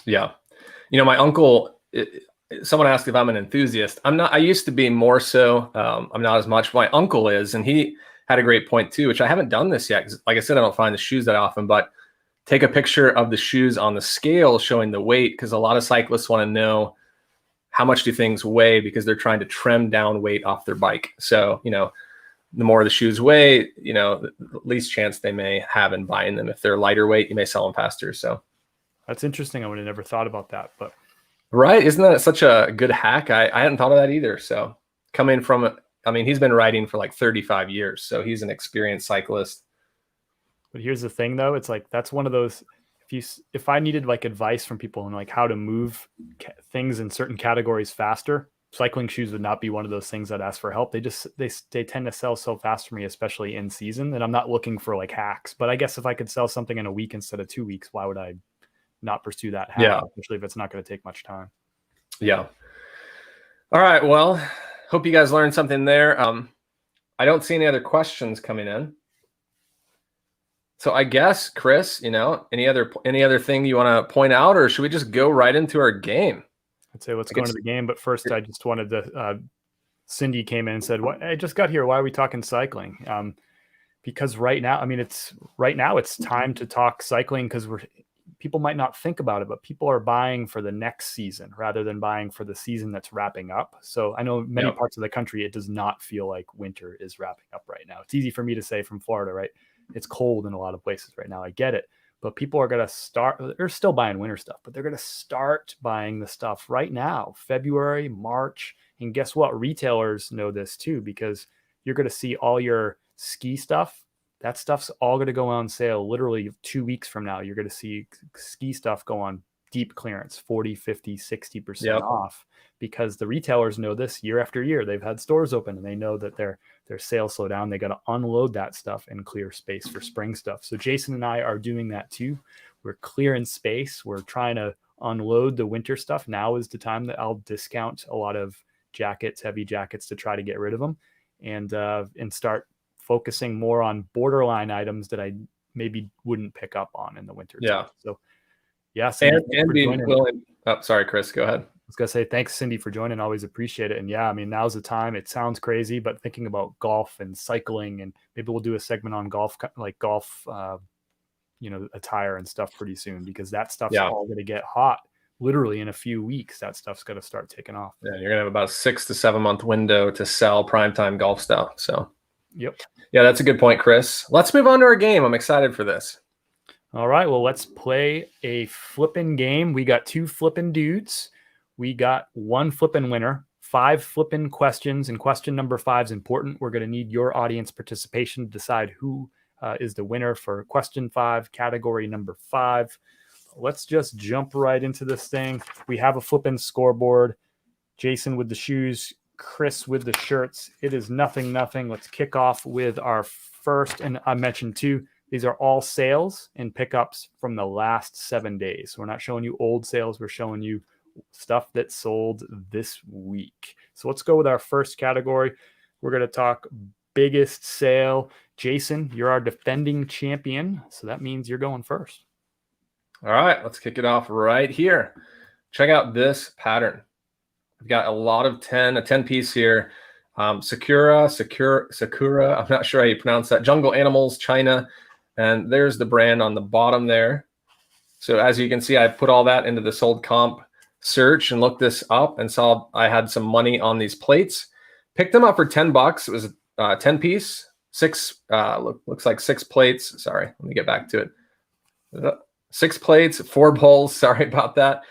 Yeah. My uncle, someone asked if I'm an enthusiast. I'm not. I used to be more so. I'm not as much. My uncle is, and he had a great point too, which I haven't done this yet. 'Cause like I said, I don't find the shoes that often, but take a picture of the shoes on the scale showing the weight, because a lot of cyclists want to know how much do things weigh because they're trying to trim down weight off their bike. So, the more the shoes weigh, the least chance they may have in buying them. If they're lighter weight, you may sell them faster. So that's interesting. I would have never thought about that, but right. Isn't that such a good hack? I hadn't thought of that either. So coming from, he's been riding for like 35 years. So he's an experienced cyclist. But here's the thing though. It's like, that's one of those, if I needed like advice from people on like how to move things in certain categories faster, cycling shoes would not be one of those things I'd ask for help. They tend to sell so fast for me, especially in season, that I'm not looking for like hacks. But I guess if I could sell something in a week instead of 2 weeks, why would I not pursue that hack? Yeah. Especially if it's not going to take much time. Yeah. All right. Well, hope you guys learned something there. I don't see any other questions coming in. So I guess, Chris, any other thing you want to point out, or should we just go right into our game? I'd say let's go into the game. But first, I just wanted to, Cindy came in and said, "What? I just got here. Why are we talking cycling?" Because right now, it's time to talk cycling, because people might not think about it, but people are buying for the next season rather than buying for the season that's wrapping up. So I know many parts of the country, it does not feel like winter is wrapping up right now. It's easy for me to say from Florida, right? It's cold in a lot of places right now. I get it. But people are going to they're still buying winter stuff, but they're going to start buying the stuff right now, February, March. And guess what? Retailers know this too, because you're going to see all your ski stuff. That stuff's all going to go on sale literally 2 weeks from now. You're going to see ski stuff go on deep clearance, 40, 50, 60% off, because the retailers know this year after year. They've had stores open and they know that their sales slow down. They got to unload that stuff and clear space for spring stuff. So Jason and I are doing that too. We're clearing space. We're trying to unload the winter stuff. Now is the time that I'll discount a lot of jackets, heavy jackets, to try to get rid of them and start focusing more on borderline items that I maybe wouldn't pick up on in the winter. Yeah. Time. So yeah. And being willing. Oh, sorry, Chris, go ahead. I was going to say, thanks, Cindy, for joining. Always appreciate it. And yeah, now's the time. It sounds crazy, but thinking about golf and cycling, and maybe we'll do a segment on golf, attire and stuff pretty soon, because that stuff's all going to get hot literally in a few weeks, that stuff's got to start taking off. Yeah, you're gonna have about a 6 to 7 month window to sell primetime golf stuff. So, yep. Yeah, that's a good point, Chris. Let's move on to our game. I'm excited for this. All right, well, let's play a flippin' game. We got 2 flippin' dudes. We got 1 flippin' winner, 5 flippin' questions, and question number 5 is important. We're going to need your audience participation to decide who is the winner for question 5, category number 5. Let's just jump right into this thing. We have a flippin' scoreboard. Jason with the shoes, Chris with the shirts. It is nothing. Let's kick off with our first, and I mentioned 2. These are all sales and pickups from the last 7 days. So we're not showing you old sales. We're showing you stuff that sold this week. So let's go with our first category. We're going to talk biggest sale. Jason, you're our defending champion. So that means you're going first. All right, let's kick it off right here. Check out this pattern. I've got a lot of 10, a 10 piece here. Sakura. I'm not sure how you pronounce that. Jungle Animals, China. And there's the brand on the bottom there. So as you can see, I put all that into the sold comp search and looked this up and saw I had some money on these plates. Picked them up for $10. It was a 10 piece, 6, looks like 6 plates. Sorry, let me get back to it. 6 plates, 4 bowls. Sorry about that.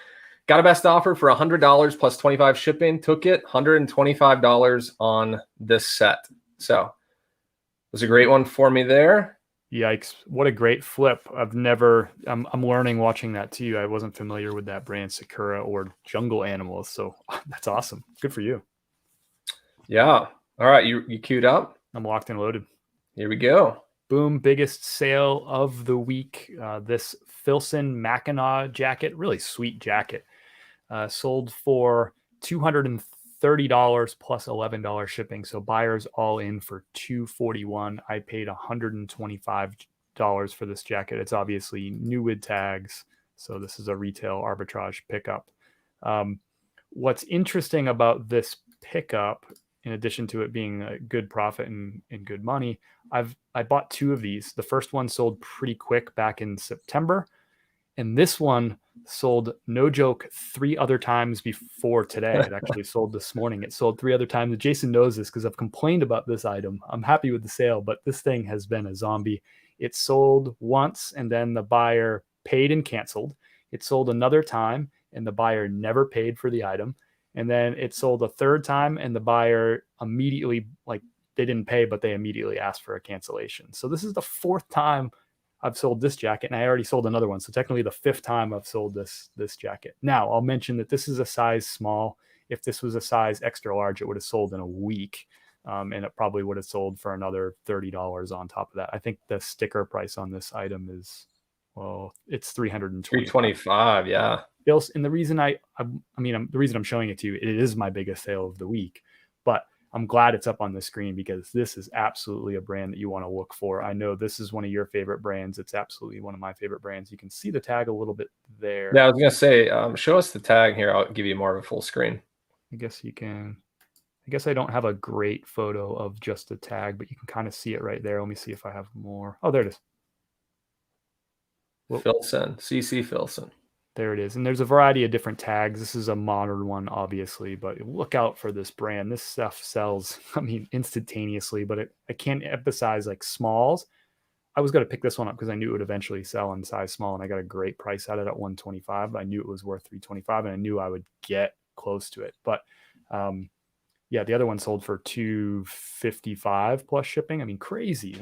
Got a best offer for $100 plus 25 shipping. Took it, $125 on this set. So it was a great one for me there. Yikes. What a great flip. I'm learning watching that too. I wasn't familiar with that brand, Sakura or Jungle Animals. So that's awesome. Good for you. Yeah. All right. You queued up? I'm locked and loaded. Here we go. Boom. Biggest sale of the week. This Filson Mackinac jacket, really sweet jacket, sold for $230 plus $11 shipping. So buyers all in for $241. I paid $125 for this jacket. It's obviously new with tags. So this is a retail arbitrage pickup. What's interesting about this pickup, in addition to it being a good profit and good money, I bought 2 of these. The first one sold pretty quick back in September. And this one sold, no joke, 3 other times before today. It actually sold this morning. It sold 3 other times. And Jason knows this because I've complained about this item. I'm happy with the sale, but this thing has been a zombie. It sold once and then the buyer paid and canceled. It sold another time and the buyer never paid for the item. And then it sold a 3rd time and the buyer immediately, like, they didn't pay, but they immediately asked for a cancellation. So this is the 4th time I've sold this jacket, and I already sold another one. So technically the 5th time I've sold this jacket. Now, I'll mention that this is a size small. If this was a size extra large, it would have sold in a week, and it probably would have sold for another $30 on top of that. I think the sticker price on this item is, well, it's $325. Yeah. And the reason the reason I'm showing it to you, it is my biggest sale of the week, but I'm glad it's up on the screen because this is absolutely a brand that you want to look for. I know this is one of your favorite brands. It's absolutely one of my favorite brands. You can see the tag a little bit there. Yeah, I was going to say, show us the tag here. I'll give you more of a full screen. I guess you can. I guess I don't have a great photo of just the tag, but you can kind of see it right there. Let me see if I have more. Oh, there it is. Filson, CC Filson. There it is. And there's a variety of different tags. This is a modern one, obviously, but look out for this brand. This stuff sells, instantaneously, but I can't emphasize like smalls. I was going to pick this one up because I knew it would eventually sell in size small, and I got a great price at it at $125. But I knew it was worth $325, and I knew I would get close to it. But the other one sold for $255 plus shipping. Crazy.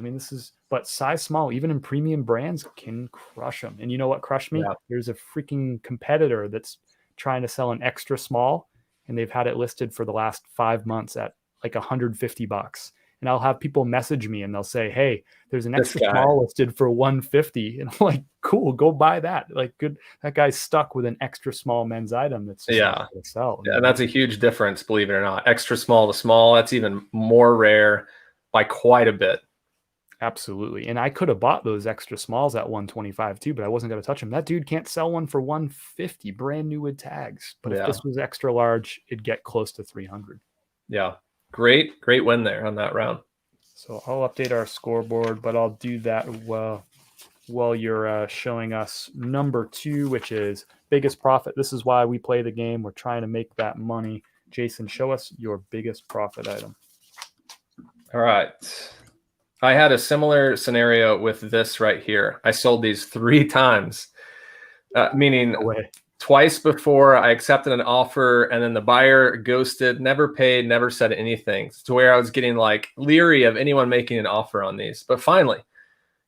But size small, even in premium brands, can crush them. And you know what crushed me? Yeah. There's a freaking competitor that's trying to sell an extra small, and they've had it listed for the last 5 months at like $150. And I'll have people message me and they'll say, hey, there's an extra small listed for $150. And I'm like, cool, go buy that. Like, good. That guy's stuck with an extra small men's item that's just not going to sell. Yeah, and that's a huge difference, believe it or not. Extra small to small, that's even more rare by quite a bit. Absolutely. And I could have bought those extra smalls at $125 too, but I wasn't going to touch them. That dude can't sell one for $150, brand new with tags. But if this was extra large, it'd get close to $300. Yeah. Great win there on that round. So I'll update our scoreboard, but I'll do that while you're showing us number 2, which is biggest profit. This is why we play the game. We're trying to make that money. Jason, show us your biggest profit item. All right. I had a similar scenario with this right here. I sold these 3 times, meaning twice before I accepted an offer, and then the buyer ghosted, never paid, never said anything, to where I was getting like leery of anyone making an offer on these. But finally,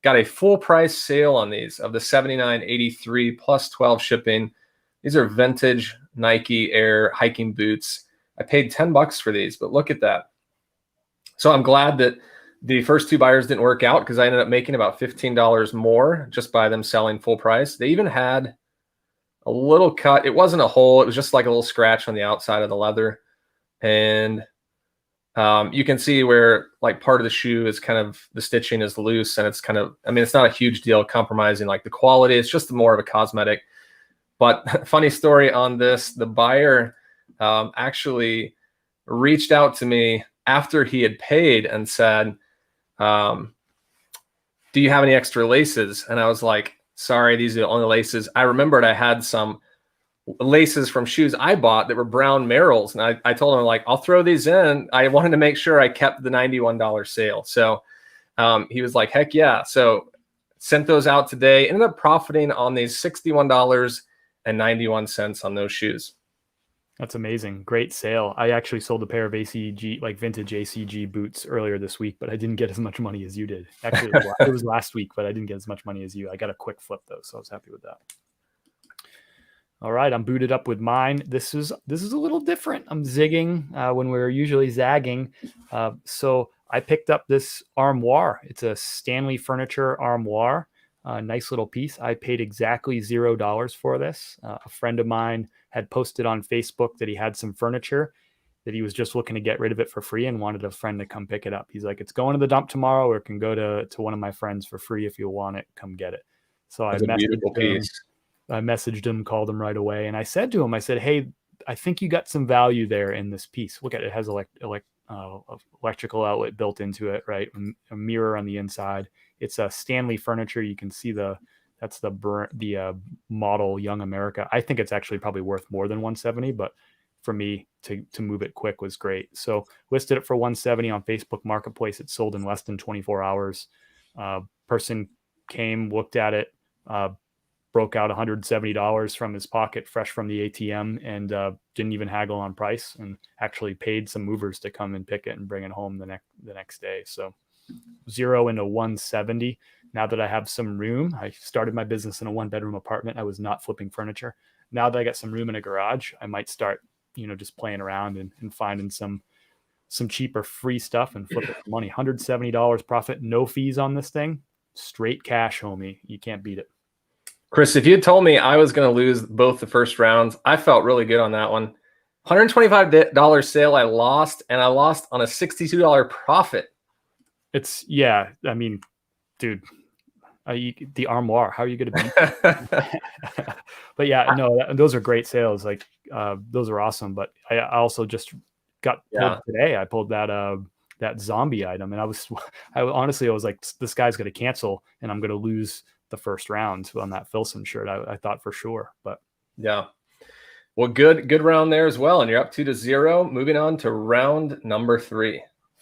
got a full price sale on these of the $79.83 plus 12 shipping. These are vintage Nike Air hiking boots. I paid $10 for these, but look at that. So I'm glad that the first 2 buyers didn't work out, because I ended up making about $15 more just by them selling full price. They even had a little cut. It wasn't a hole. It was just like a little scratch on the outside of the leather. And you can see where like part of the shoe is kind of, the stitching is loose, and it's kind of, I mean, it's not a huge deal compromising like the quality. It's just more of a cosmetic. But funny story on this, the buyer actually reached out to me after he had paid and said, do you have any extra laces? And I was like, sorry, these are the only laces. I remembered I had some laces from shoes I bought that were brown Merrells. And I told him, like, I'll throw these in. I wanted to make sure I kept the $91 sale. So he was like, heck yeah. So sent those out today. Ended up profiting on these $61.91 on those shoes. That's amazing. Great sale. I actually sold a pair of ACG, like vintage ACG boots earlier this week, but I didn't get as much money as you did. Actually, it was last week, but I didn't get as much money as you. I got a quick flip though, so I was happy with that. All right, I'm booted up with mine. This is a little different. I'm zigging when we're usually zagging. So I picked up this armoire. It's a Stanley Furniture armoire. Nice little piece. I paid exactly $0 for this. A friend of mine had posted on Facebook that he had some furniture that he was just looking to get rid of it for free and wanted a friend to come pick it up. He's like, it's going to the dump tomorrow, or it can go to one of my friends for free. If you want it, come get it. So I messaged him, called him right away. And I said to him, I said, hey, I think you got some value there in this piece. Look at it. It has electrical outlet built into it, right? A mirror on the inside. It's a Stanley Furniture. You can see that's the model Young America. I think it's actually probably worth more than $170, but for me to move it quick was great. So listed it for $170 on Facebook Marketplace. It sold in less than 24 hours. Person came, looked at it, broke out $170 from his pocket, fresh from the ATM, and didn't even haggle on price, and actually paid some movers to come and pick it and bring it home the next day. So 0 into 170. Now that I have some room, I started my business in a 1-bedroom apartment. I was not flipping furniture. Now that I got some room in a garage, I might start, just playing around and finding some cheaper free stuff and flip it for money. $170 profit, no fees on this thing. Straight cash, homie. You can't beat it. Chris, if you had told me I was going to lose both the first rounds, I felt really good on that one. $125 sale I lost, and I lost on a $62 profit. I mean, dude, the armoire, how are you going to beat that? But yeah, no, those are great sales. Like those are awesome. But I also just got pulled today. I pulled that zombie item, and I honestly was like, this guy's going to cancel, and I'm going to lose the first round on that Filson shirt. I thought for sure, but yeah. Well, good round there as well, and you're up 2-0. Moving on to round number 3.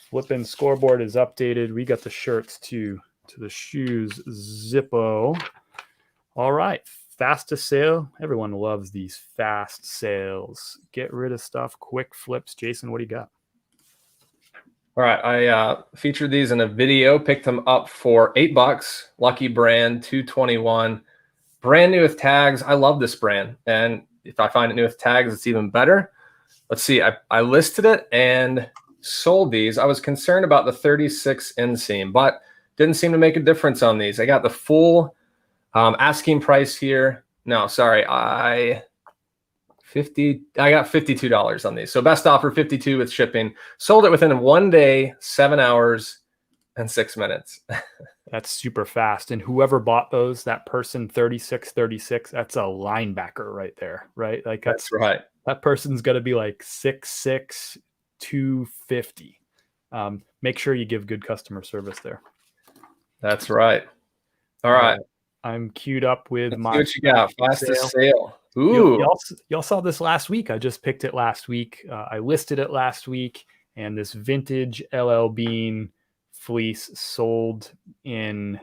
Flippin' scoreboard is updated. We got the shirts to the shoes. Zippo. All right. Fastest sale. Everyone loves these fast sales. Get rid of stuff. Quick flips. Jason, what do you got? All right. I featured these in a video. Picked them up for $8. Lucky brand, $221. Brand new with tags. I love this brand. And if I find it new with tags, it's even better. Let's see. I listed it and sold these. I was concerned about the 36 inseam, but didn't seem to make a difference on these. I got the full asking price here. No, sorry. I got $52 on these. So best offer, $52 with shipping. Sold it within 1 day, 7 hours, and 6 minutes. That's super fast. And whoever bought those, that person 36, that's a linebacker right there, right? Like that's right. That person's going to be like 6'6", 250. Make sure you give good customer service there. That's right. All right. I'm queued up with Let's see what you got. Fastest sale. Y'all, Ooh. y'all saw this last week. I just picked it last week. I listed it last week, and this vintage LL Bean fleece sold in,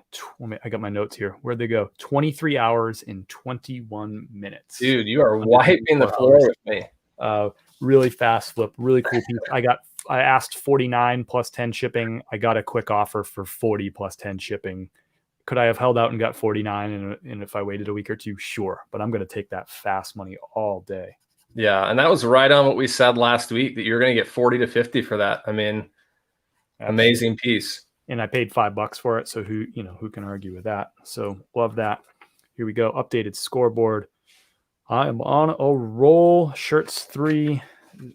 I got my notes here. Where'd they go? 23 hours and 21 minutes. Dude, you are wiping the floor with me. Really fast flip, really cool piece. I asked 49 plus 10 shipping. I got a quick offer for 40 plus 10 shipping. Could I have held out and got 49? And if I waited a week or two, sure. But I'm going to take that fast money all day. Yeah, and that was right on what we said last week, that you're going to get 40 to 50 for that. I mean, amazing piece. And I paid $5 for it. So who can argue with that? So love that. Here we go. Updated scoreboard. I am on a roll. Shirts 3,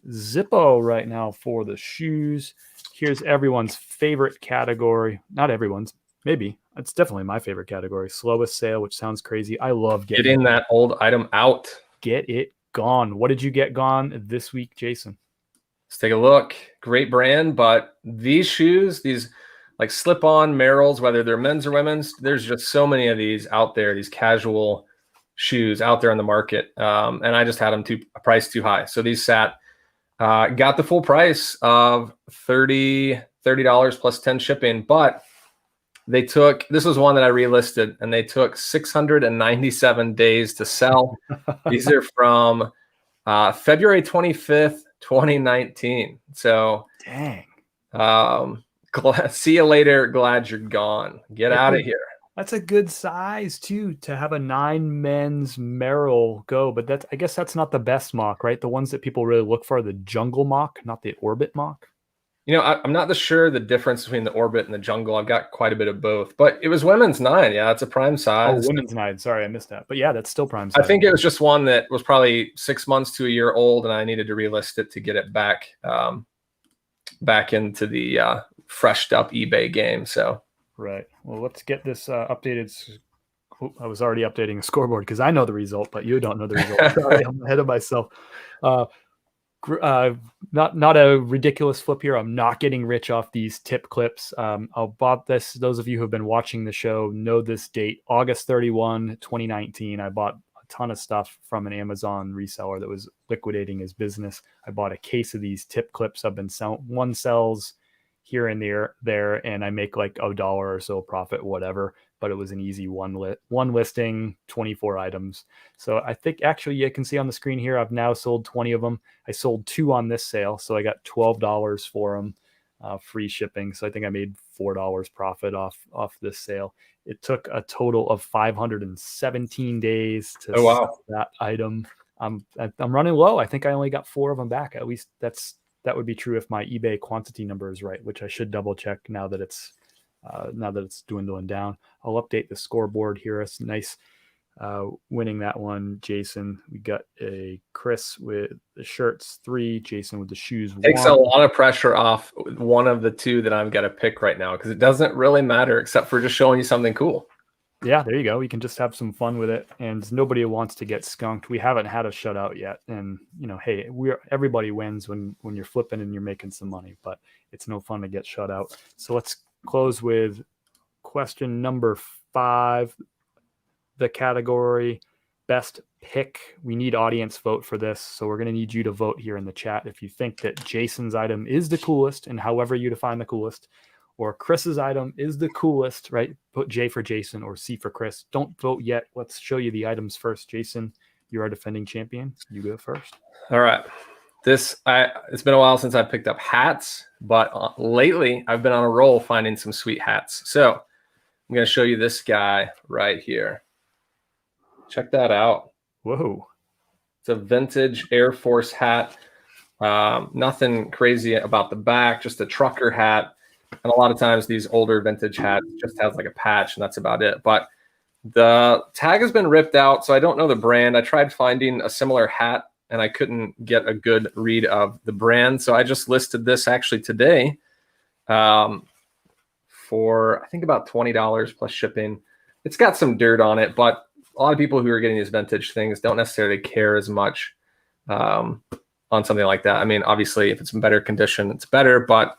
Zippo right now for the shoes. Here's everyone's favorite category. Not everyone's, maybe. It's definitely my favorite category. Slowest sale, which sounds crazy. I love getting that old item out. Get it gone. What did you get gone this week, Jason? Let's take a look. Great brand, but these shoes, these like slip-on Merrells, whether they're men's or women's, there's just so many of these out there, these casual shoes out there on the market. And I just had them priced too high. So these got the full price of $30 plus 10 shipping, but this was one that I relisted, and they took 697 days to sell. These are from February 25th, 2019. So dang. See you later. Glad you're gone. Get out of here. That's a good size too, to have a 9 men's Merrell go, but I guess that's not the best mock, right? The ones that people really look for are the Jungle mock, not the Orbit mock. I'm not sure the difference between the Orbit and the Jungle. I've got quite a bit of both, but it was women's 9. Yeah, it's a prime size. Oh, women's 9. Sorry, I missed that. But yeah, that's still prime size. I think it was just one that was probably 6 months to a year old, and I needed to relist it to get it back into the freshed up eBay game. So right. Well, let's get this updated. I was already updating a scoreboard because I know the result, but you don't know the result. Sorry, I'm ahead of myself. Not a ridiculous flip here. I'm not getting rich off these tip clips. I bought this. Those of you who have been watching the show know this date, August 31, 2019. I bought a ton of stuff from an Amazon reseller that was liquidating his business. I bought a case of these tip clips. I've been selling. One sells here and there, and I make like $1 or so profit, whatever. But it was an easy one listing, 24 items. So I think actually you can see on the screen here, I've now sold 20 of them. I sold 2 on this sale, so I got $12 for them, free shipping. So I think I made $4 profit off this sale. It took a total of 517 days to sell that item. I'm running low. I think I only got 4 of them back. At least that would be true if my eBay quantity number is right, which I should double check now that it's dwindling down. I'll update the scoreboard here. It's nice winning that one, Jason. We got a Chris with the shirts 3, Jason with the shoes 1. Takes a lot of pressure off one of the 2 that I'm gonna pick right now, because it doesn't really matter except for just showing you something cool. Yeah, there you go. We can just have some fun with it, and nobody wants to get skunked. We haven't had a shutout yet, and hey, everybody wins when you're flipping and you're making some money, but it's no fun to get shut out. So let's close with question number 5, the category best pick. We need audience vote for this, so we're going to need you to vote here in the chat if you think that Jason's item is the coolest, and however you define the coolest, or Chris's item is the coolest, right? Put J for Jason or C for Chris. Don't vote yet. Let's show you the items first. Jason, you're our defending champion. You go first. All right. It's been a while since I picked up hats, but lately I've been on a roll finding some sweet hats. So I'm going to show you this guy right here. Check that out. Whoa. It's a vintage Air Force hat. Nothing crazy about the back, just a trucker hat. And a lot of times these older vintage hats just has like a patch, and that's about it. But the tag has been ripped out, so I don't know the brand. I tried finding a similar hat, and I couldn't get a good read of the brand. So I just listed this actually today for, I think, about $20 plus shipping. It's got some dirt on it, but a lot of people who are getting these vintage things don't necessarily care as much on something like that. I mean, obviously, if it's in better condition, it's better, but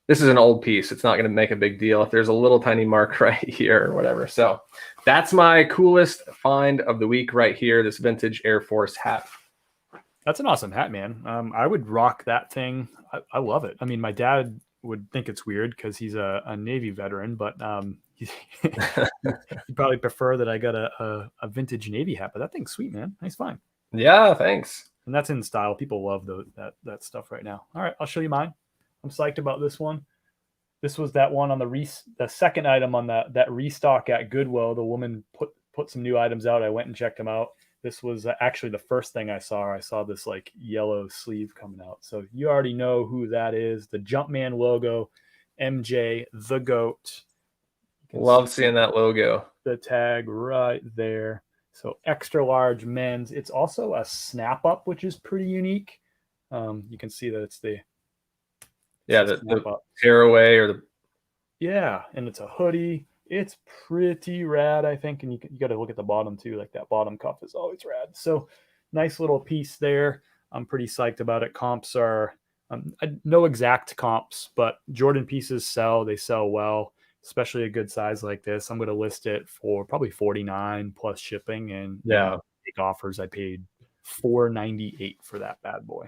this is an old piece. It's not going to make a big deal if there's a little tiny mark right here or whatever. So that's my coolest find of the week right here, this vintage Air Force hat. That's an awesome hat, man. I would rock that thing. I love it. I mean, my dad would think it's weird because he's a Navy veteran, but he'd probably prefer that I got a vintage Navy hat. But that thing's sweet, man. Nice find. Yeah, thanks. And that's in style. People love that stuff right now. All right, I'll show you mine. I'm psyched about this one. This was that one on the second item on that restock at Goodwill. The woman put some new items out. I went and checked them out. This was actually the first thing I saw. I saw this like yellow sleeve coming out. So you already know who that is. The Jumpman logo, MJ, the GOAT. Love seeing that logo. The tag right there. So extra large men's. It's also a snap up, which is pretty unique. You can see that it's the tearaway or the. Yeah, and it's a hoodie. It's pretty rad, I think. And you got to look at the bottom too. Like that bottom cuff is always rad. So nice little piece there. I'm pretty psyched about it. Comps are no exact comps, but Jordan pieces sell. They sell well, especially a good size like this. I'm going to list it for probably $49 plus shipping. And take offers. I paid $4.98 for that bad boy.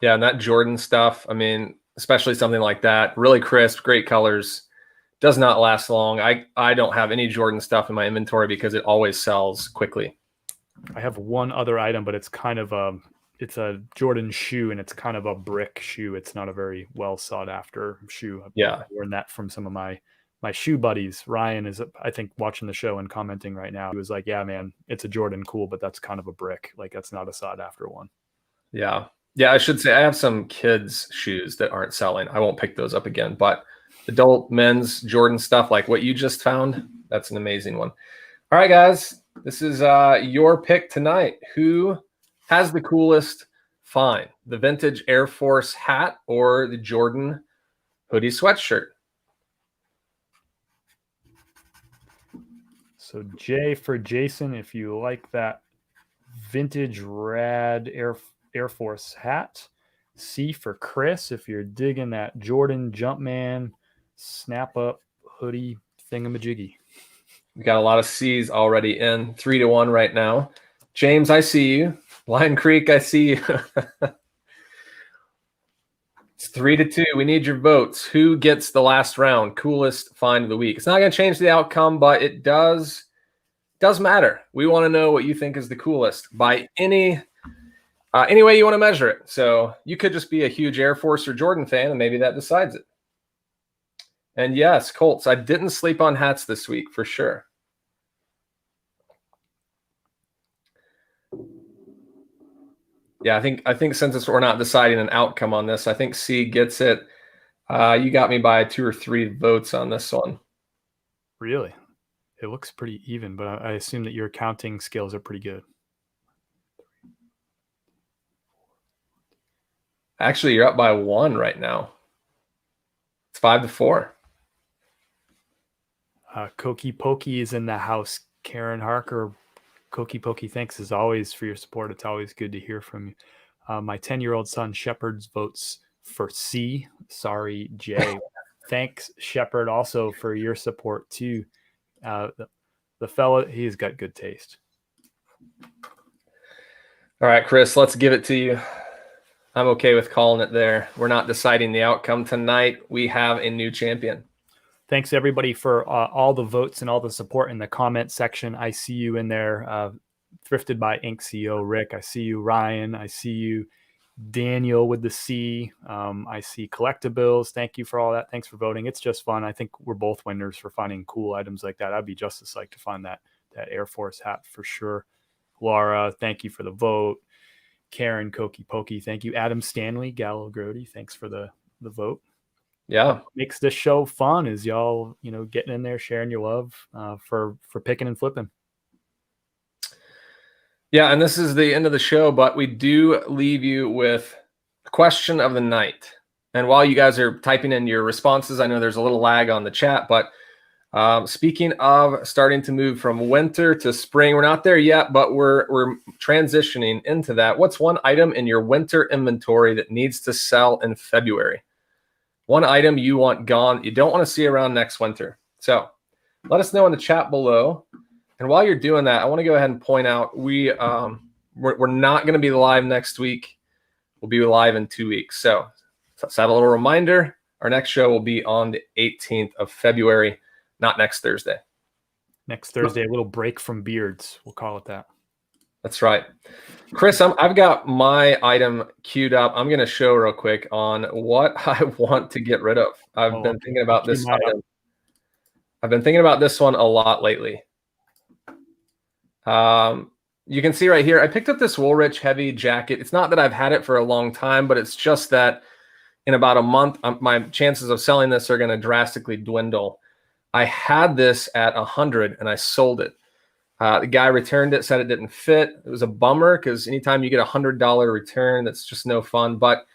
Yeah, and that Jordan stuff, I mean, especially something like that, really crisp, great colors. Does not last long. I don't have any Jordan stuff in my inventory because it always sells quickly. I have one other item, but it's kind of it's a Jordan shoe, and it's kind of a brick shoe. It's not a very well sought after shoe. I've learned that from some of my shoe buddies. Ryan is, I think, watching the show and commenting right now. He was like, "Yeah, man, it's a Jordan, cool, but that's kind of a brick. Like that's not a sought after one." Yeah, I should say I have some kids' shoes that aren't selling. I won't pick those up again, but adult men's Jordan stuff like what you just found, that's an amazing one. All right, guys, this is your pick tonight. Who has the coolest find? The vintage Air Force hat or the Jordan hoodie sweatshirt? So J for Jason, if you like that vintage rad Air Force hat. C for Chris, if you're digging that Jordan Jumpman snap up hoodie thingamajiggy. We got a lot of C's already in. 3-1 right now. James, I see you. Lion Creek, I see you. It's 3-2. We need your votes. Who gets the last round? Coolest find of the week. It's not going to change the outcome, but it does matter. We want to know what you think is the coolest by any way you want to measure it. So you could just be a huge Air Force or Jordan fan, and maybe that decides it. And yes, Colts, I didn't sleep on hats this week for sure. Yeah, I think since we're not deciding an outcome on this, I think C gets it. You got me by 2 or 3 votes on this one. Really? It looks pretty even, but I assume that your counting skills are pretty good. Actually, you're up by 1 right now. It's 5-4. Koki Pokey is in the house. Karen Harker, Koki Pokey, thanks as always for your support. It's always good to hear from you. My 10-year-old son Shepard's votes for C. Sorry, Jay. Thanks, Shepard, also for your support too. The fella, he's got good taste. All right, Chris, let's give it to you. I'm okay with calling it there. We're not deciding the outcome tonight. We have a new champion. Thanks, everybody, for all the votes and all the support in the comment section. I see you in there. Thrifted by Inc. CEO Rick. I see you, Ryan. I see you, Daniel with the C. I see Collectibles. Thank you for all that. Thanks for voting. It's just fun. I think we're both winners for finding cool items like that. I'd be just as psyched to find that Air Force hat for sure. Laura, thank you for the vote. Karen, Koki Pokey, thank you. Adam Stanley, Gallo Grody, thanks for the vote. Yeah, what makes this show fun is y'all, getting in there, sharing your love for picking and flipping. Yeah, and this is the end of the show, but we do leave you with the question of the night. And while you guys are typing in your responses, I know there's a little lag on the chat, but speaking of starting to move from winter to spring, we're not there yet, but we're transitioning into that. What's one item in your winter inventory that needs to sell in February? one item you want gone, you don't want to see around next winter. So let us know in the chat below. And while you're doing that, I want to go ahead and point out we're not going to be live next week. We'll be live in 2 weeks. So set a little reminder. Our next show will be on the 18th of February, not next Thursday. Next Thursday, a little break from beards. We'll call it that. That's right. Chris, I've got my item queued up. I'm going to show real quick on what I want to get rid of. I've been thinking about this item. I've been thinking about this one a lot lately. You can see right here, I picked up this Woolrich heavy jacket. It's not that I've had it for a long time, but it's just that in about a month, my chances of selling this are going to drastically dwindle. I had this at 100 and I sold it. The guy returned it, said it didn't fit. It was a bummer because anytime you get $100 return, that's just no fun. But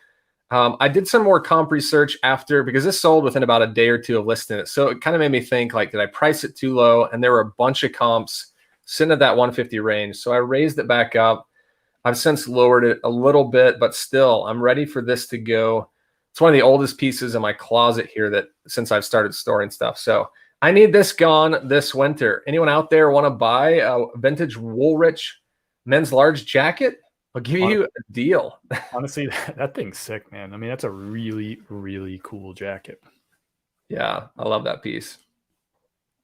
I did some more comp research after, because this sold within about a day or two of listing it. So it kind of made me think, like, did I price it too low? And there were a bunch of comps sitting at that 150 range. So I raised it back up. I've since lowered it a little bit, but still, I'm ready for this to go. It's one of the oldest pieces in my closet here that since I've started storing stuff. So I need this gone this winter. Anyone out there want to buy a vintage Woolrich men's large jacket? I'll give you a deal. Honestly, that thing's sick, man. I mean, that's a really, really cool jacket. Yeah, I love that piece.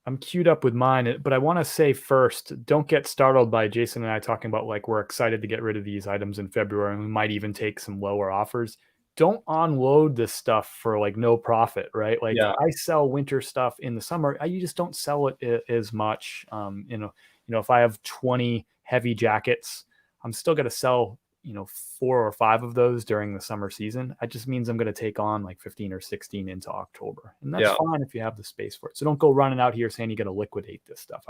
I'm queued up with mine, but I want to say first, don't get startled by Jason and I talking about like we're excited to get rid of these items in February and we might even take some lower offers. Don't unload this stuff for like no profit, right? Like I sell winter stuff in the summer. You just don't sell it as much. If I have 20 heavy jackets, I'm still going to sell, 4 or 5 of those during the summer season. That just means I'm going to take on like 15 or 16 into October. And that's fine if you have the space for it. So don't go running out here saying you got to liquidate this stuff.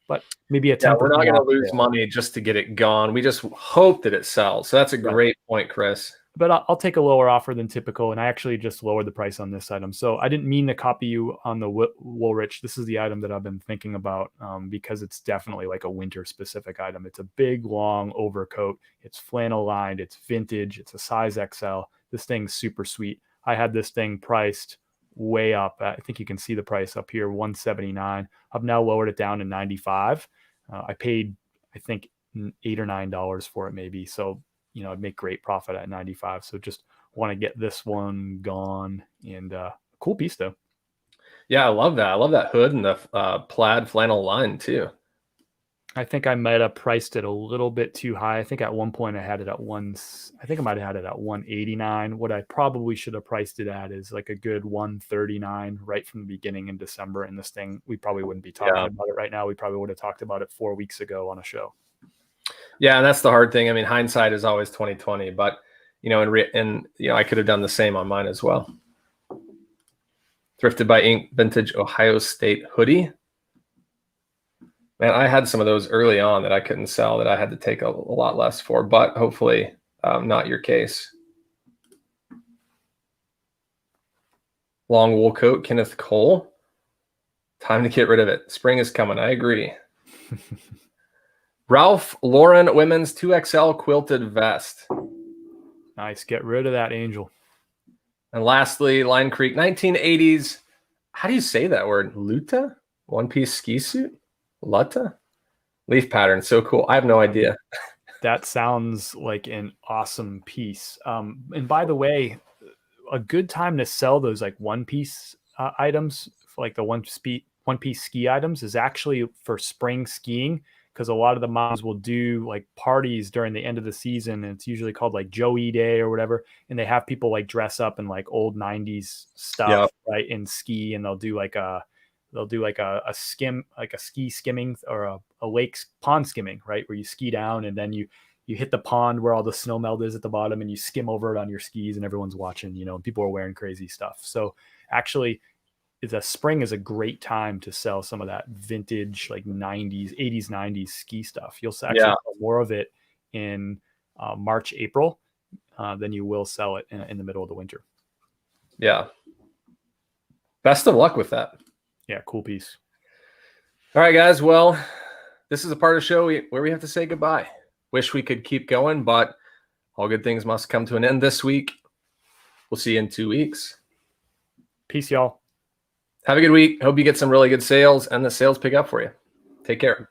But maybe a 10%. We're not going to lose money just to get it gone. We just hope that it sells. So that's a great point, Chris. But I'll take a lower offer than typical, and I actually just lowered the price on this item. So I didn't mean to copy you on the Woolrich. This is the item that I've been thinking about because it's definitely like a winter-specific item. It's a big, long overcoat. It's flannel-lined. It's vintage. It's a size XL. This thing's super sweet. I had this thing priced way up. I think you can see the price up here, $179. I've now lowered it down to $95. I paid, I think, $8 or $9 for it maybe. So I'd make great profit at 95. So just want to get this one gone, and cool piece though. Yeah, I love that. I love that hood and the plaid flannel line too. I think I might have priced it a little bit too high. I think at one point I had it at I think I might have had it at 189. What I probably should have priced it at is like a good 139 right from the beginning in December. And this thing, we probably wouldn't be talking about it right now. We probably would have talked about it 4 weeks ago on a show. Yeah, and that's the hard thing. I mean, hindsight is always 20/20, but I could have done the same on mine as well. Thrifted by Ink vintage Ohio State hoodie. Man, I had some of those early on that I couldn't sell that I had to take a lot less for, but hopefully not your case. Long wool coat, Kenneth Cole. Time to get rid of it. Spring is coming. I agree. Ralph Lauren women's 2XL quilted vest. Nice. Get rid of that, Angel. And lastly, Line Creek 1980s. How do you say that word? Luta? One-piece ski suit? Lutta? Leaf pattern. So cool. I have no idea. That sounds like an awesome piece. And by the way, a good time to sell those like one-piece items, like the one-piece ski items, is actually for spring skiing. Because a lot of the moms will do like parties during the end of the season, and it's usually called like Joey Day or whatever, and they have people like dress up in like old 90s stuff, right, and ski, and they'll do like a skim, like a ski skimming or a lake pond skimming, right, where you ski down and then you hit the pond where all the snow melt is at the bottom, and you skim over it on your skis, and everyone's watching, and people are wearing crazy stuff. So actually, the spring is a great time to sell some of that vintage, like 80s, 90s ski stuff. You'll actually sell more of it in March, April than you will sell it in the middle of the winter. Yeah. Best of luck with that. Yeah, cool piece. All right, guys. Well, this is a part of the show where we have to say goodbye. Wish we could keep going, but all good things must come to an end this week. We'll see you in 2 weeks. Peace, y'all. Have a good week. Hope you get some really good sales and the sales pick up for you. Take care.